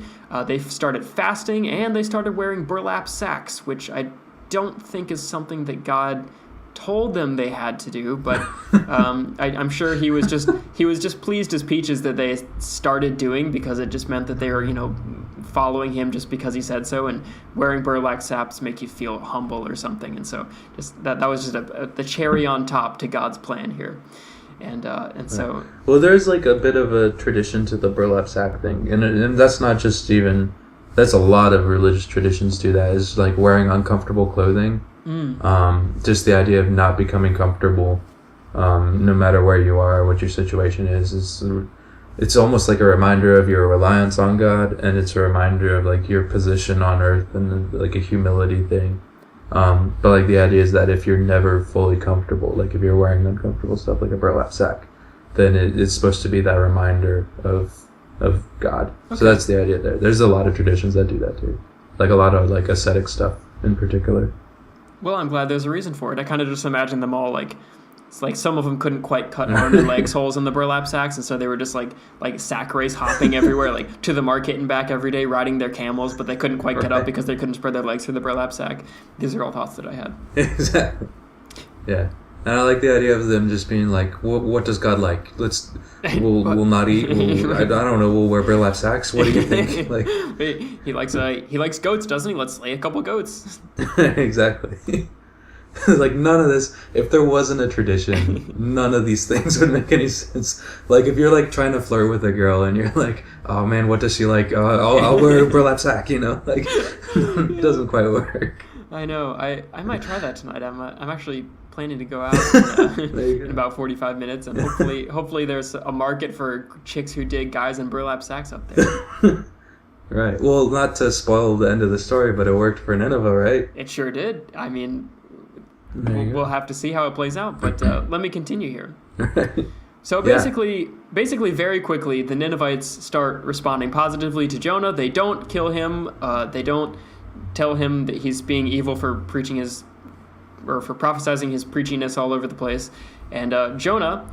[SPEAKER 2] They started fasting, and they started wearing burlap sacks, which I don't think is something that God told them they had to do, but I'm sure he was just pleased as peaches that they started doing, because it just meant that they were, following him just because he said so, and wearing burlap sacks make you feel humble or something, and so just that was just the cherry on top to God's plan here. And so...
[SPEAKER 4] Well, there's like a bit of a tradition to the burlap sack thing. And that's not just even... That's a lot of religious traditions do that, is like wearing uncomfortable clothing. Just the idea of not becoming comfortable, no matter where you are, what your situation is it's almost like a reminder of your reliance on God, and it's a reminder of like your position on earth, and like a humility thing. But like the idea is that if you're never fully comfortable, like if you're wearing uncomfortable stuff like a burlap sack, then it's supposed to be that reminder of God. Okay. So that's the idea there. There's a lot of traditions that do that too, like a lot of like ascetic stuff in particular.
[SPEAKER 2] Well, I'm glad there's a reason for it. I kind of just imagine them all like, it's like some of them couldn't quite cut arm and legs holes in the burlap sacks, and so they were just like sack race hopping everywhere, like to the market and back every day, riding their camels, but they couldn't quite get up because they couldn't spread their legs through the burlap sack. These are all thoughts that I had.
[SPEAKER 4] Exactly. Yeah. And I like the idea of them just being like, what does God like? We'll not eat. I don't know. We'll wear burlap sacks. What do you think? Like,
[SPEAKER 2] he likes goats, doesn't he? Let's slay a couple goats.
[SPEAKER 4] Exactly. Like none of this. If there wasn't a tradition, none of these things would make any sense. Like if you're like trying to flirt with a girl and you're like, oh man, what does she like? I'll wear a burlap sack. Like it doesn't quite work.
[SPEAKER 2] I know. I might try that tonight. I'm actually planning to go out in about 45 minutes, and hopefully there's a market for chicks who dig guys in burlap sacks up there.
[SPEAKER 4] Right. Well, not to spoil the end of the story, but it worked for Nineveh, right?
[SPEAKER 2] It sure did. I mean, we'll have to see how it plays out, but let me continue here. So basically, very quickly, the Ninevites start responding positively to Jonah. They don't kill him. They don't tell him that he's being evil for preaching for prophesizing his preachiness all over the place. And Jonah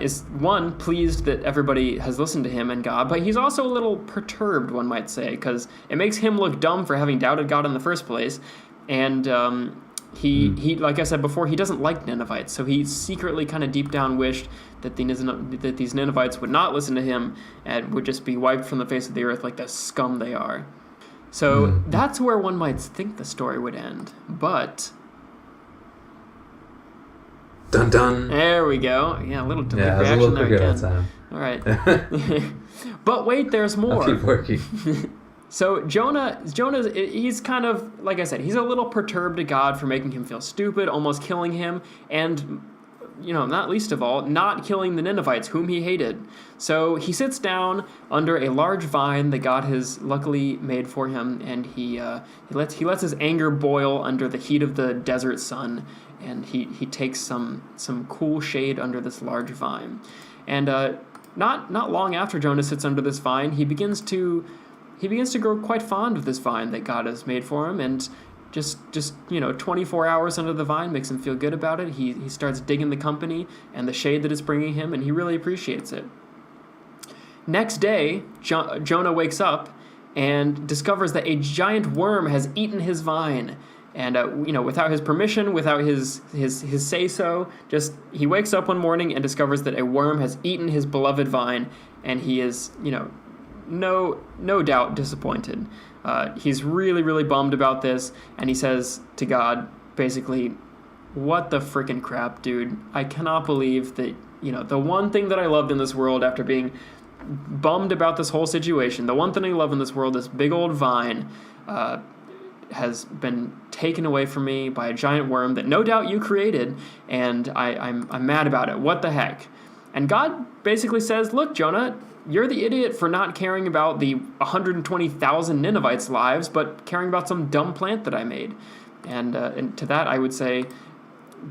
[SPEAKER 2] is, one, pleased that everybody has listened to him and God, but he's also a little perturbed, one might say, because it makes him look dumb for having doubted God in the first place. And he like I said before, he doesn't like Ninevites, so he secretly kind of deep down wished that these Ninevites would not listen to him and would just be wiped from the face of the earth like the scum they are. So that's where one might think the story would end, but...
[SPEAKER 4] Dun dun.
[SPEAKER 2] There we go. Yeah, a little delayed reaction there again. All right. But wait, there's more.
[SPEAKER 4] I'll keep working.
[SPEAKER 2] So Jonah's he's kind of, like I said, he's a little perturbed to God for making him feel stupid, almost killing him, and, not least of all, not killing the Ninevites, whom he hated. So he sits down under a large vine that God has luckily made for him, and he lets his anger boil under the heat of the desert sun, and he takes some cool shade under this large vine. And not long after Jonah sits under this vine, he begins to grow quite fond of this vine that God has made for him, and just 24 hours under the vine makes him feel good about it. He starts digging the company and the shade that it's bringing him, and he really appreciates it. Next day, Jonah wakes up and discovers that a giant worm has eaten his vine. And, without his permission, without his say-so, he wakes up one morning and discovers that a worm has eaten his beloved vine, and he is, no doubt disappointed. He's really, really bummed about this, and he says to God, basically, what the frickin' crap, dude? I cannot believe that, the one thing that I loved in this world after being bummed about this whole situation, the one thing I love in this world, this big old vine, has been taken away from me by a giant worm that no doubt you created, and I'm mad about it. What the heck? And God basically says, look, Jonah, you're the idiot for not caring about the 120,000 Ninevites' lives, but caring about some dumb plant that I made. And to that I would say,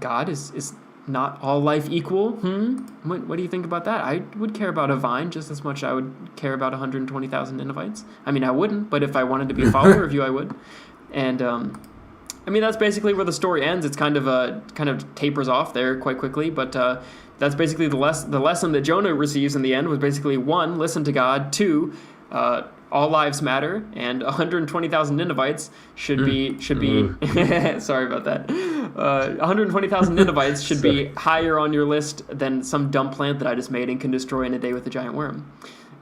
[SPEAKER 2] God, is not all life equal? What do you think about that? I would care about a vine just as much as I would care about 120,000 Ninevites. I mean, I wouldn't, but if I wanted to be a follower of you, I would. And that's basically where the story ends. It's kind of tapers off there quite quickly, but that's basically the lesson that Jonah receives in the end was basically, 1, listen to God, 2, all lives matter, and 120,000 Ninevites should be sorry about that. 120,000 Ninevites should be higher on your list than some dumb plant that I just made and can destroy in a day with a giant worm.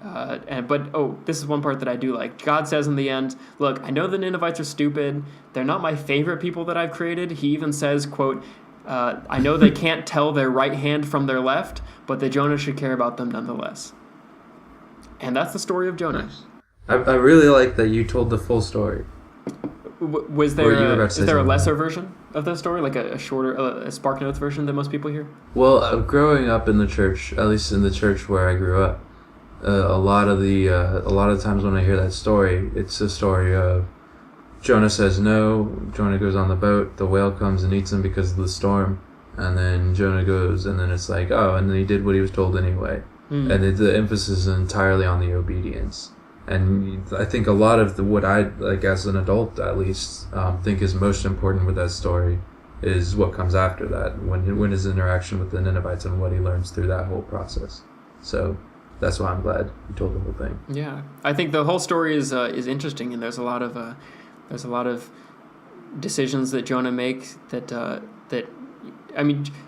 [SPEAKER 2] But this is one part that I do like. God says in the end, look, I know the Ninevites are stupid. They're not my favorite people that I've created. He even says, quote, I know they can't tell their right hand from their left, but the Jonah should care about them nonetheless. And that's the story of Jonah.
[SPEAKER 4] Nice. I really like that you told the full story.
[SPEAKER 2] Is there a lesser version of the story, like a shorter, a Spark Notes version that most people hear?
[SPEAKER 4] Well, growing up in the church, at least in the church where I grew up, a lot of times when I hear that story, it's a story of Jonah says no, Jonah goes on the boat, the whale comes and eats him because of the storm, and then Jonah goes, and then it's like, oh, and then he did what he was told anyway. And the emphasis is entirely on the obedience. And I think a lot of what I, like as an adult at least, think is most important with that story is what comes after that, when his interaction with the Ninevites and what he learns through that whole process. So that's why I'm glad you told the whole thing.
[SPEAKER 2] Yeah, I think the whole story is interesting, and there's a lot of decisions that Jonah makes that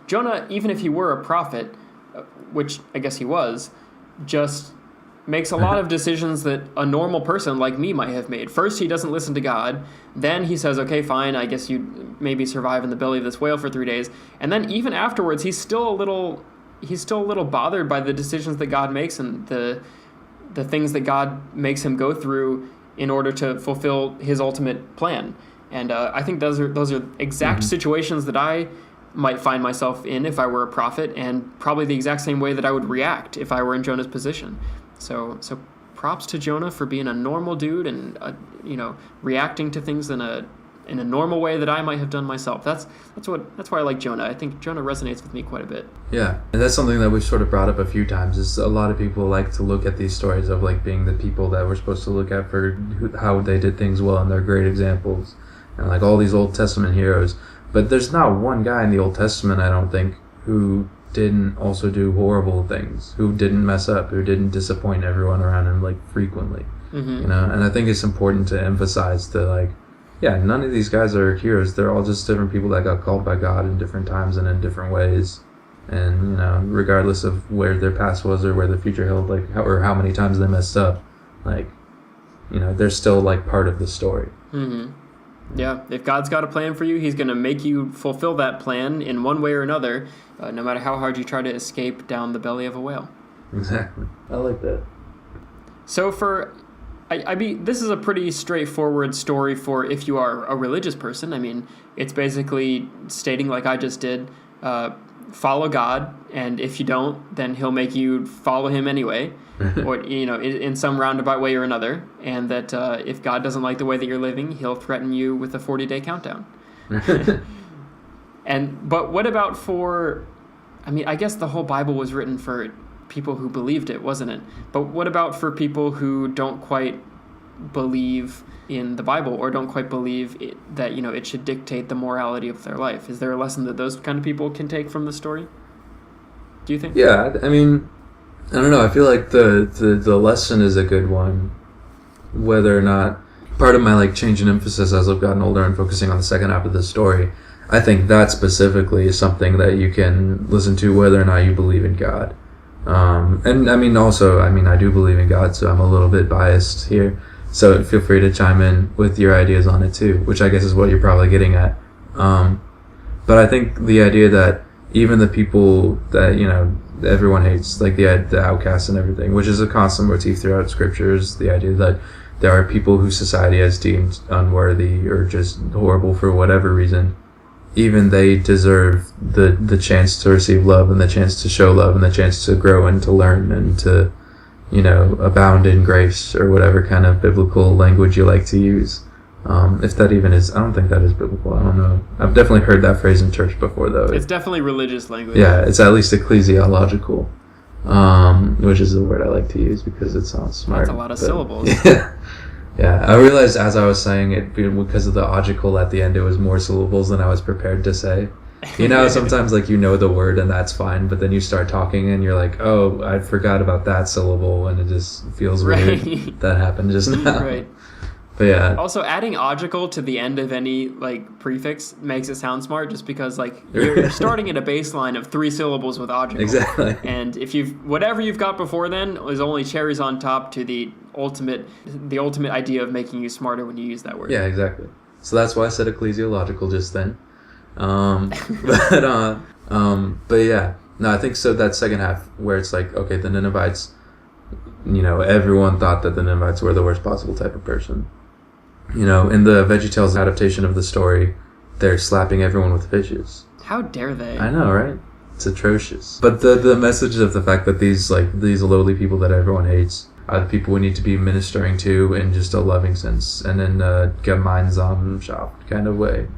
[SPEAKER 2] Jonah, even if he were a prophet, which I guess he was, just makes a lot of decisions that a normal person like me might have made. First, he doesn't listen to God. Then he says, okay, fine, I guess you maybe survive in the belly of this whale for 3 days. And then even afterwards, he's still a little bothered by the decisions that God makes and the things that God makes him go through in order to fulfill his ultimate plan. And I think those are exact situations that I might find myself in if I were a prophet, and probably the exact same way that I would react if I were in Jonah's position. So props to Jonah for being a normal dude and reacting to things in a normal way that I might have done myself. That's why I like Jonah. I think Jonah resonates with me quite a bit.
[SPEAKER 4] Yeah, and that's something that we've sort of brought up a few times. Is a lot of people like to look at these stories of like being the people that we're supposed to look at for how they did things well and they're great examples, and like all these Old Testament heroes. But there's not one guy in the Old Testament, I don't think, who didn't also do horrible things, who didn't mess up, who didn't disappoint everyone around him like frequently. And I think it's important to emphasize that, like, yeah, none of these guys are heroes. They're all just different people that got called by God in different times and in different ways. And regardless of where their past was or where the future held, like or how many times they messed up, like, they're still like part of the story.
[SPEAKER 2] Yeah, if God's got a plan for you, he's going to make you fulfill that plan in one way or another, no matter how hard you try to escape down the belly of a whale.
[SPEAKER 4] Exactly. I like that.
[SPEAKER 2] So this is a pretty straightforward story for if you are a religious person. I mean, it's basically stating, like I just did, follow God, and if you don't, then he'll make you follow him anyway, or in some roundabout way or another, and that if God doesn't like the way that you're living, he'll threaten you with a 40-day countdown. But what about I guess the whole Bible was written for people who believed it, wasn't it? But what about for people who don't quite believe in the Bible or don't quite believe that it should dictate the morality of their life? Is there a lesson that those kind of people can take from the story, do you think?
[SPEAKER 4] Yeah, I mean, I don't know. I feel like the lesson is a good one, whether or not part of my like change in emphasis as I've gotten older and focusing on the second half of the story. I think that specifically is something that you can listen to whether or not you believe in God. And I mean, also, I do believe in God, so I'm a little bit biased here. So feel free to chime in with your ideas on it too, which I guess is what you're probably getting at. But I think the idea that even the people that, everyone hates, like the outcasts and everything, which is a constant motif throughout scriptures, the idea that there are people who society has deemed unworthy or just horrible for whatever reason, even they deserve the chance to receive love and the chance to show love and the chance to grow and to learn and to, abound in grace or whatever kind of biblical language you like to use. If that even is, I don't think that is biblical. I don't know. I've definitely heard that phrase in church before, though.
[SPEAKER 2] It's definitely religious language.
[SPEAKER 4] Yeah, it's at least ecclesiological, which is the word I like to use because it sounds smart.
[SPEAKER 2] That's a lot of syllables.
[SPEAKER 4] Yeah. Yeah, I realized as I was saying it, because of the logical at the end, it was more syllables than I was prepared to say. You know, sometimes like you know the word and that's fine, but then you start talking and you're like, oh, I forgot about that syllable, and it just feels weird that happened just now.
[SPEAKER 2] Right.
[SPEAKER 4] But yeah.
[SPEAKER 2] Also, adding ogical to the end of any like prefix makes it sound smart, just because like you're starting at a baseline of 3 syllables with ogical.
[SPEAKER 4] Exactly.
[SPEAKER 2] And if whatever you've got before then is only cherries on top to the ultimate idea of making you smarter when you use that word.
[SPEAKER 4] Yeah, exactly. So that's why I said ecclesiological just then. But yeah, no, I think so. That second half where it's like, okay, the Ninevites, you know, everyone thought that the Ninevites were the worst possible type of person. You know, in the VeggieTales adaptation of the story, they're slapping everyone with fishes.
[SPEAKER 2] How dare they?
[SPEAKER 4] I know, right? It's atrocious. But the message of the fact that these lowly people that everyone hates are the people we need to be ministering to in just a loving sense, and in a gemeinsam kind of way.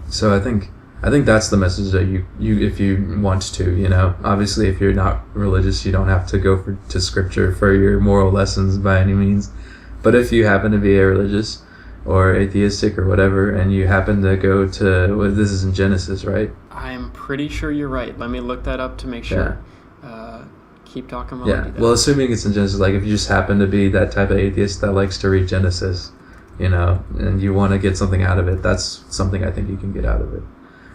[SPEAKER 4] So I think that's the message that you if you want to, you know, obviously if you're not religious, you don't have to go to scripture for your moral lessons by any means. But if you happen to be a religious or atheistic or whatever, and you happen to go to, well, this is in Genesis, right?
[SPEAKER 2] I'm pretty sure you're right. Let me look that up to make sure. Keep talking while I do that.
[SPEAKER 4] Well, assuming it's in Genesis, like if you just happen to be that type of atheist that likes to read Genesis, you know, and you want to get something out of it, that's something I think you can get out of it.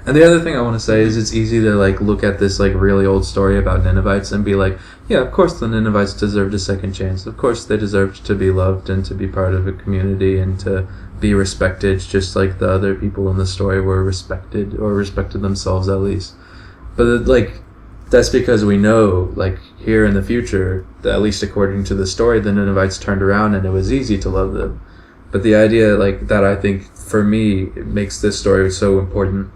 [SPEAKER 4] And the other thing I want to say is it's easy to like look at this like really old story about Ninevites and be like, yeah, of course the Ninevites deserved a second chance. Of course they deserved to be loved and to be part of a community and to be respected, just like the other people in the story were respected, or respected themselves at least. But like, that's because we know, like here in the future, that at least according to the story, the Ninevites turned around and it was easy to love them. But the idea like that, I think for me, it makes this story so important,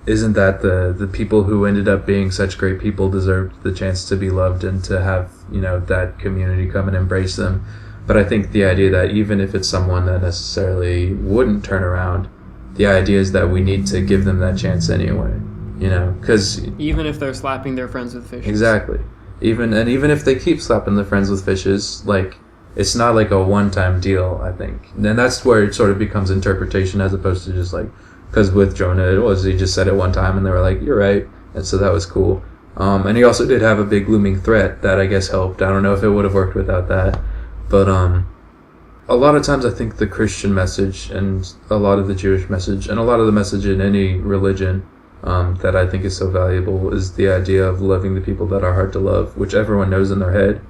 [SPEAKER 4] isn't that the people who ended up being such great people deserved the chance to be loved and to have, you know, that community come and embrace them. But I think the idea that even if it's someone that necessarily wouldn't turn around, the idea is that we need to give them that chance anyway, you know, because
[SPEAKER 2] even if they're slapping their friends with fishes.
[SPEAKER 4] Exactly. Even if they keep slapping their friends with fishes, like, it's not like a one-time deal, I think. And that's where it sort of becomes interpretation as opposed to just like, because with Jonah, he just said it one time and they were like, you're right. And so that was cool. And he also did have a big looming threat that I guess helped. I don't know if it would have worked without that. But a lot of times I think the Christian message and a lot of the Jewish message and a lot of the message in any religion that I think is so valuable is the idea of loving the people that are hard to love, which everyone knows in their head.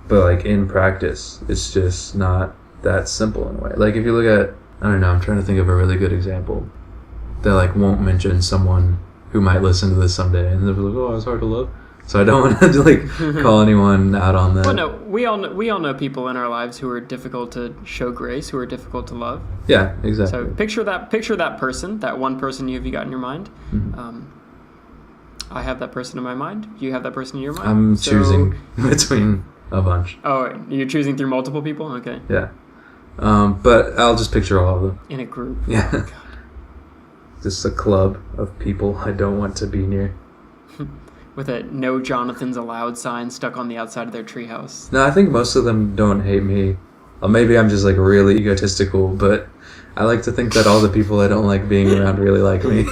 [SPEAKER 4] But like in practice, it's just not that simple in a way. Like if you look at, I don't know, I'm trying to think of a really good example that like won't mention someone who might listen to this someday and they'll be like, oh, it's hard to love. So I don't want to like call anyone out on that.
[SPEAKER 2] Well, no, we all know people in our lives who are difficult to show grace, who are difficult to love.
[SPEAKER 4] Yeah, exactly.
[SPEAKER 2] So picture that person, that one person you got in your mind. Mm-hmm. I have that person in my mind. You have that person in your mind.
[SPEAKER 4] I'm choosing between a bunch.
[SPEAKER 2] Oh, you're choosing through multiple people? Okay.
[SPEAKER 4] Yeah. But I'll just picture all of them.
[SPEAKER 2] In a group.
[SPEAKER 4] Yeah.
[SPEAKER 2] Oh, God.
[SPEAKER 4] Just a club of people I don't want to be near.
[SPEAKER 2] With a no Jonathans allowed sign stuck on the outside of their treehouse.
[SPEAKER 4] No, I think most of them don't hate me. Or maybe I'm just like really egotistical, but I like to think that all the people I don't like being around really like me.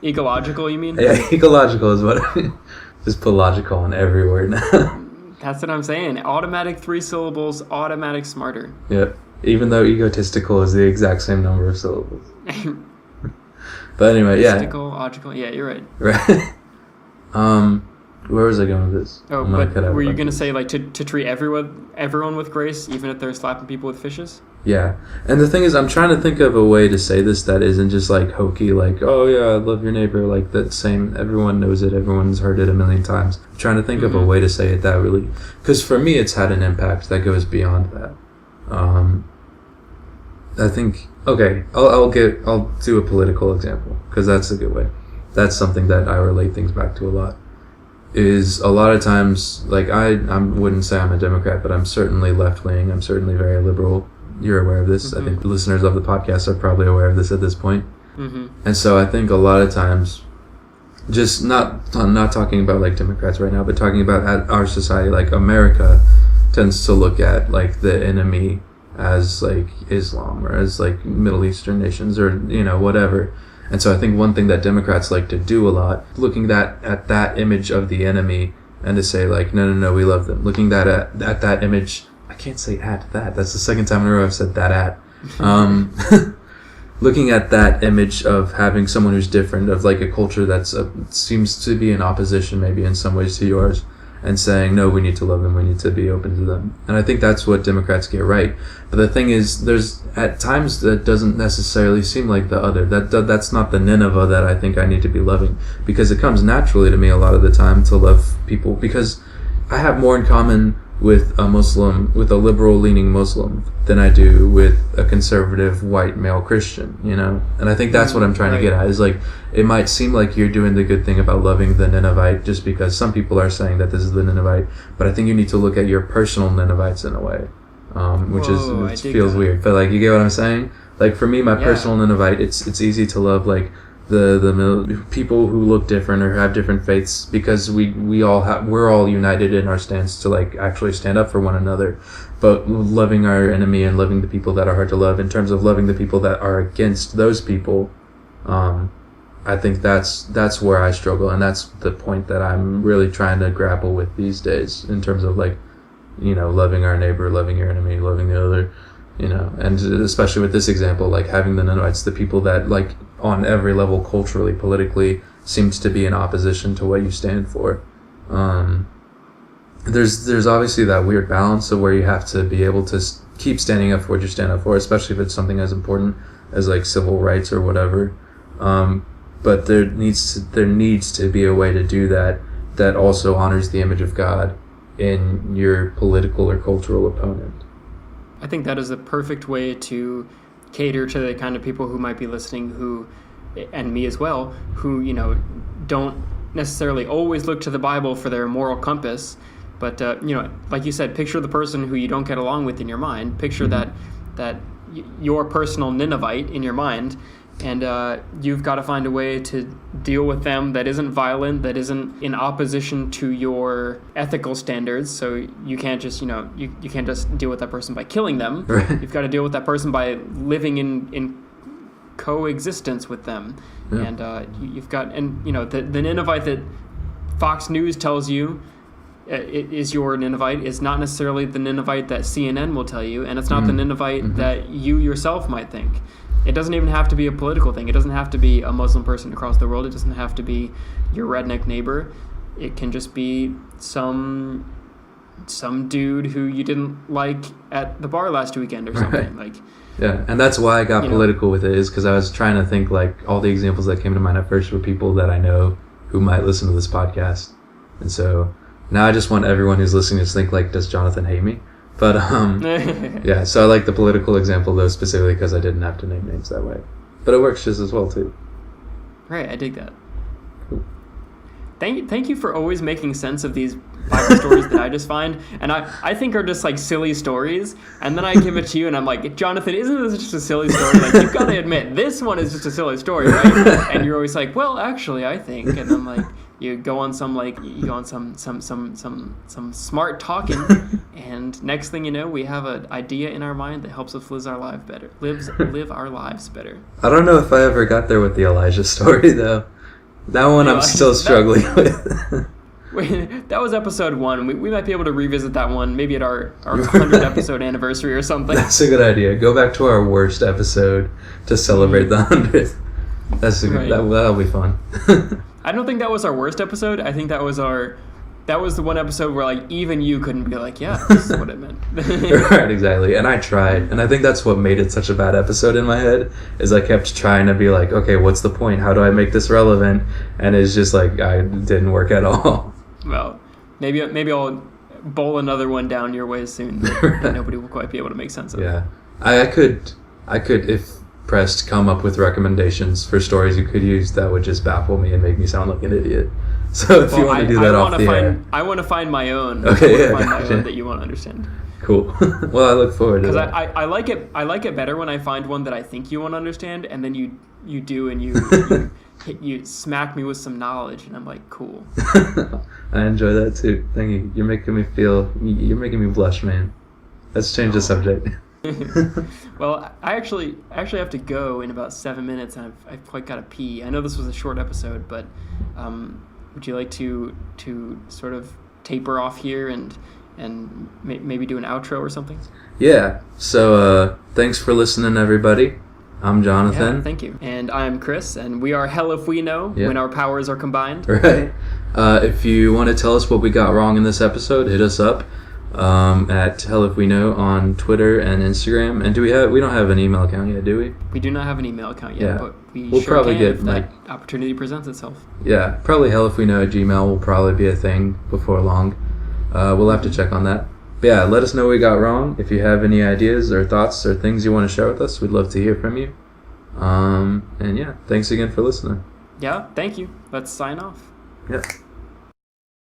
[SPEAKER 2] Ecological, you mean?
[SPEAKER 4] Yeah, ecological is what I mean. Just put logical on every word now.
[SPEAKER 2] That's what I'm saying. Automatic 3 syllables, automatic smarter.
[SPEAKER 4] Yep. Even though egotistical is the exact same number of syllables. But anyway, yeah.
[SPEAKER 2] Logical, yeah, you're right.
[SPEAKER 4] Right. Where was I going with this?
[SPEAKER 2] Oh, but were you going to say, like, to treat everyone with grace, even if they're slapping people with fishes?
[SPEAKER 4] Yeah. And the thing is, I'm trying to think of a way to say this that isn't just, like, hokey, like, oh, yeah, love your neighbor, like, that same, everyone knows it, everyone's heard it a million times. I'm trying to think of a way to say it that really, because for me, it's had an impact that goes beyond that. I think, okay, I'll do a political example, because that's a good way. That's something that I relate things back to a lot. Is a lot of times, like, I wouldn't say I'm a Democrat, but I'm certainly left-wing. I'm certainly very liberal. You're aware of this. I think the listeners of the podcast are probably aware of this at this point. And so I think a lot of times, just not talking about, like, Democrats right now, but talking about our society, like, America tends to look at, like, the enemy as, like, Islam or as, like, Middle Eastern nations or, you know, whatever. And so I think one thing that Democrats like to do a lot, looking at that image of the enemy and to say like, no, we love them. Looking at that image, I can't say at that. That's the second time in a row I've said that at. Looking at that image of having someone who's different, of like a culture that's seems to be in opposition maybe in some ways to yours, and saying, no, we need to love them, we need to be open to them. And I think that's what Democrats get right. But the thing is, there's at times that doesn't necessarily seem like the other. That's not the Nineveh that I think I need to be loving, because it comes naturally to me a lot of the time to love people, because I have more in common with a Muslim, with a liberal-leaning Muslim, than I do with a conservative white male Christian, you know? And I think that's what I'm trying to get at, is like, it might seem like you're doing the good thing about loving the Ninevite just because some people are saying that this is the Ninevite, but I think you need to look at your personal Ninevites in a way, which feels weird. But like, you get what I'm saying? Like, for me, my personal Ninevite, it's easy to love, like, the people who look different or have different faiths, because we're all united in our stance to like actually stand up for one another. But loving our enemy and loving the people that are hard to love, in terms of loving the people that are against those people, I think that's where I struggle, and that's the point that I'm really trying to grapple with these days, in terms of like, you know, loving our neighbor, loving your enemy, loving the other, you know, and especially with this example, like having the Ninevites, the people that like on every level, culturally, politically, seems to be in opposition to what you stand for. There's obviously that weird balance of where you have to be able to keep standing up for what you stand up for, especially if it's something as important as like civil rights or whatever. But there needs to be a way to do that also honors the image of God in your political or cultural opponent.
[SPEAKER 2] I think that is the perfect way to cater to the kind of people who might be listening, who, and me as well, who, you know, don't necessarily always look to the Bible for their moral compass, but you know, like you said, picture the person who you don't get along with in your mind. Picture that your personal Ninevite in your mind, and you've got to find a way to deal with them that isn't violent, that isn't in opposition to your ethical standards. So you can't just, you know, you can't just deal with that person by killing them.
[SPEAKER 4] Right.
[SPEAKER 2] You've got to deal with that person by living in coexistence with them. Yeah. And you've got, and you know, the Ninevite that Fox News tells you is your Ninevite is not necessarily the Ninevite that CNN will tell you, and it's not the Ninevite that you yourself might think. It doesn't even have to be a political thing. It doesn't have to be a Muslim person across the world. It doesn't have to be your redneck neighbor. It can just be some dude who you didn't like at the bar last weekend or something. Right. Like,
[SPEAKER 4] yeah, and that's why I got political with it, is because I was trying to think, like, all the examples that came to mind at first were people that I know who might listen to this podcast. And so now I just want everyone who's listening to think, like, does Jonathan hate me? But, yeah, so I like the political example, though, specifically because I didn't have to name names that way. But it works just as well, too.
[SPEAKER 2] Right, I dig that. Cool. Thank you for always making sense of these Bible stories that I just find, and I think are just, like, silly stories, and then I give it to you, and I'm like, Jonathan, isn't this just a silly story? Like, you've got to admit, this one is just a silly story, right? And you're always like, well, actually, I think, and I'm like... You go on some smart talking, and next thing you know, we have an idea in our mind that helps us live our lives better. Live our lives better.
[SPEAKER 4] I don't know if I ever got there with the Elijah story, though. That one I'm still struggling with.
[SPEAKER 2] Wait, that was episode 1. We might be able to revisit that one, maybe at our 100th episode anniversary or something.
[SPEAKER 4] That's a good idea. Go back to our worst episode to celebrate the 100th. That's that'll be fun.
[SPEAKER 2] I don't think that was our worst episode. I think that was the one episode where, like, even you couldn't be like, yeah, this is what it meant.
[SPEAKER 4] Right, exactly. And I tried. And I think that's what made it such a bad episode in my head, is I kept trying to be like, okay, what's the point? How do I make this relevant? And it's just like, I didn't work at all.
[SPEAKER 2] Well, maybe I'll bowl another one down your way soon that nobody will quite be able to make sense of.
[SPEAKER 4] Yeah. I could, if pressed, come up with recommendations for stories you could use that would just baffle me and make me sound like an idiot. So if you want to do that off the air.
[SPEAKER 2] I want to find my own.
[SPEAKER 4] Okay, yeah,
[SPEAKER 2] find my own that you want to understand.
[SPEAKER 4] Cool. Well, I look forward to that.
[SPEAKER 2] Because I like it better when I find one that I think you want to understand, and then you do, and you smack me with some knowledge, and I'm like, cool.
[SPEAKER 4] I enjoy that too. Thank you. You're making me blush, man. Let's change the subject.
[SPEAKER 2] Well, I actually have to go in about 7 minutes, and I've quite got to pee. I know this was a short episode, but would you like to sort of taper off here and maybe do an outro or something?
[SPEAKER 4] Yeah. So thanks for listening, everybody. I'm Jonathan.
[SPEAKER 2] Yeah, thank you. And I'm Chris, and we are Hell If We Know,
[SPEAKER 4] Yep.
[SPEAKER 2] when our powers are combined.
[SPEAKER 4] Right. If you want to tell us what we got wrong in this episode, hit us up at HellifWeKnow on Twitter and Instagram. And we don't have an email account yet, do we?
[SPEAKER 2] We do not have an email account yet,
[SPEAKER 4] Yeah.
[SPEAKER 2] but
[SPEAKER 4] We'll
[SPEAKER 2] sure
[SPEAKER 4] probably
[SPEAKER 2] can
[SPEAKER 4] get,
[SPEAKER 2] if that opportunity presents itself.
[SPEAKER 4] Yeah, probably HellifWeKnow@gmail will probably be a thing before long. We'll have to check on that. But yeah, let us know what we got wrong. If you have any ideas or thoughts or things you want to share with us, we'd love to hear from you. And yeah, thanks again for listening.
[SPEAKER 2] Yeah, thank you. Let's sign off.
[SPEAKER 4] Yeah.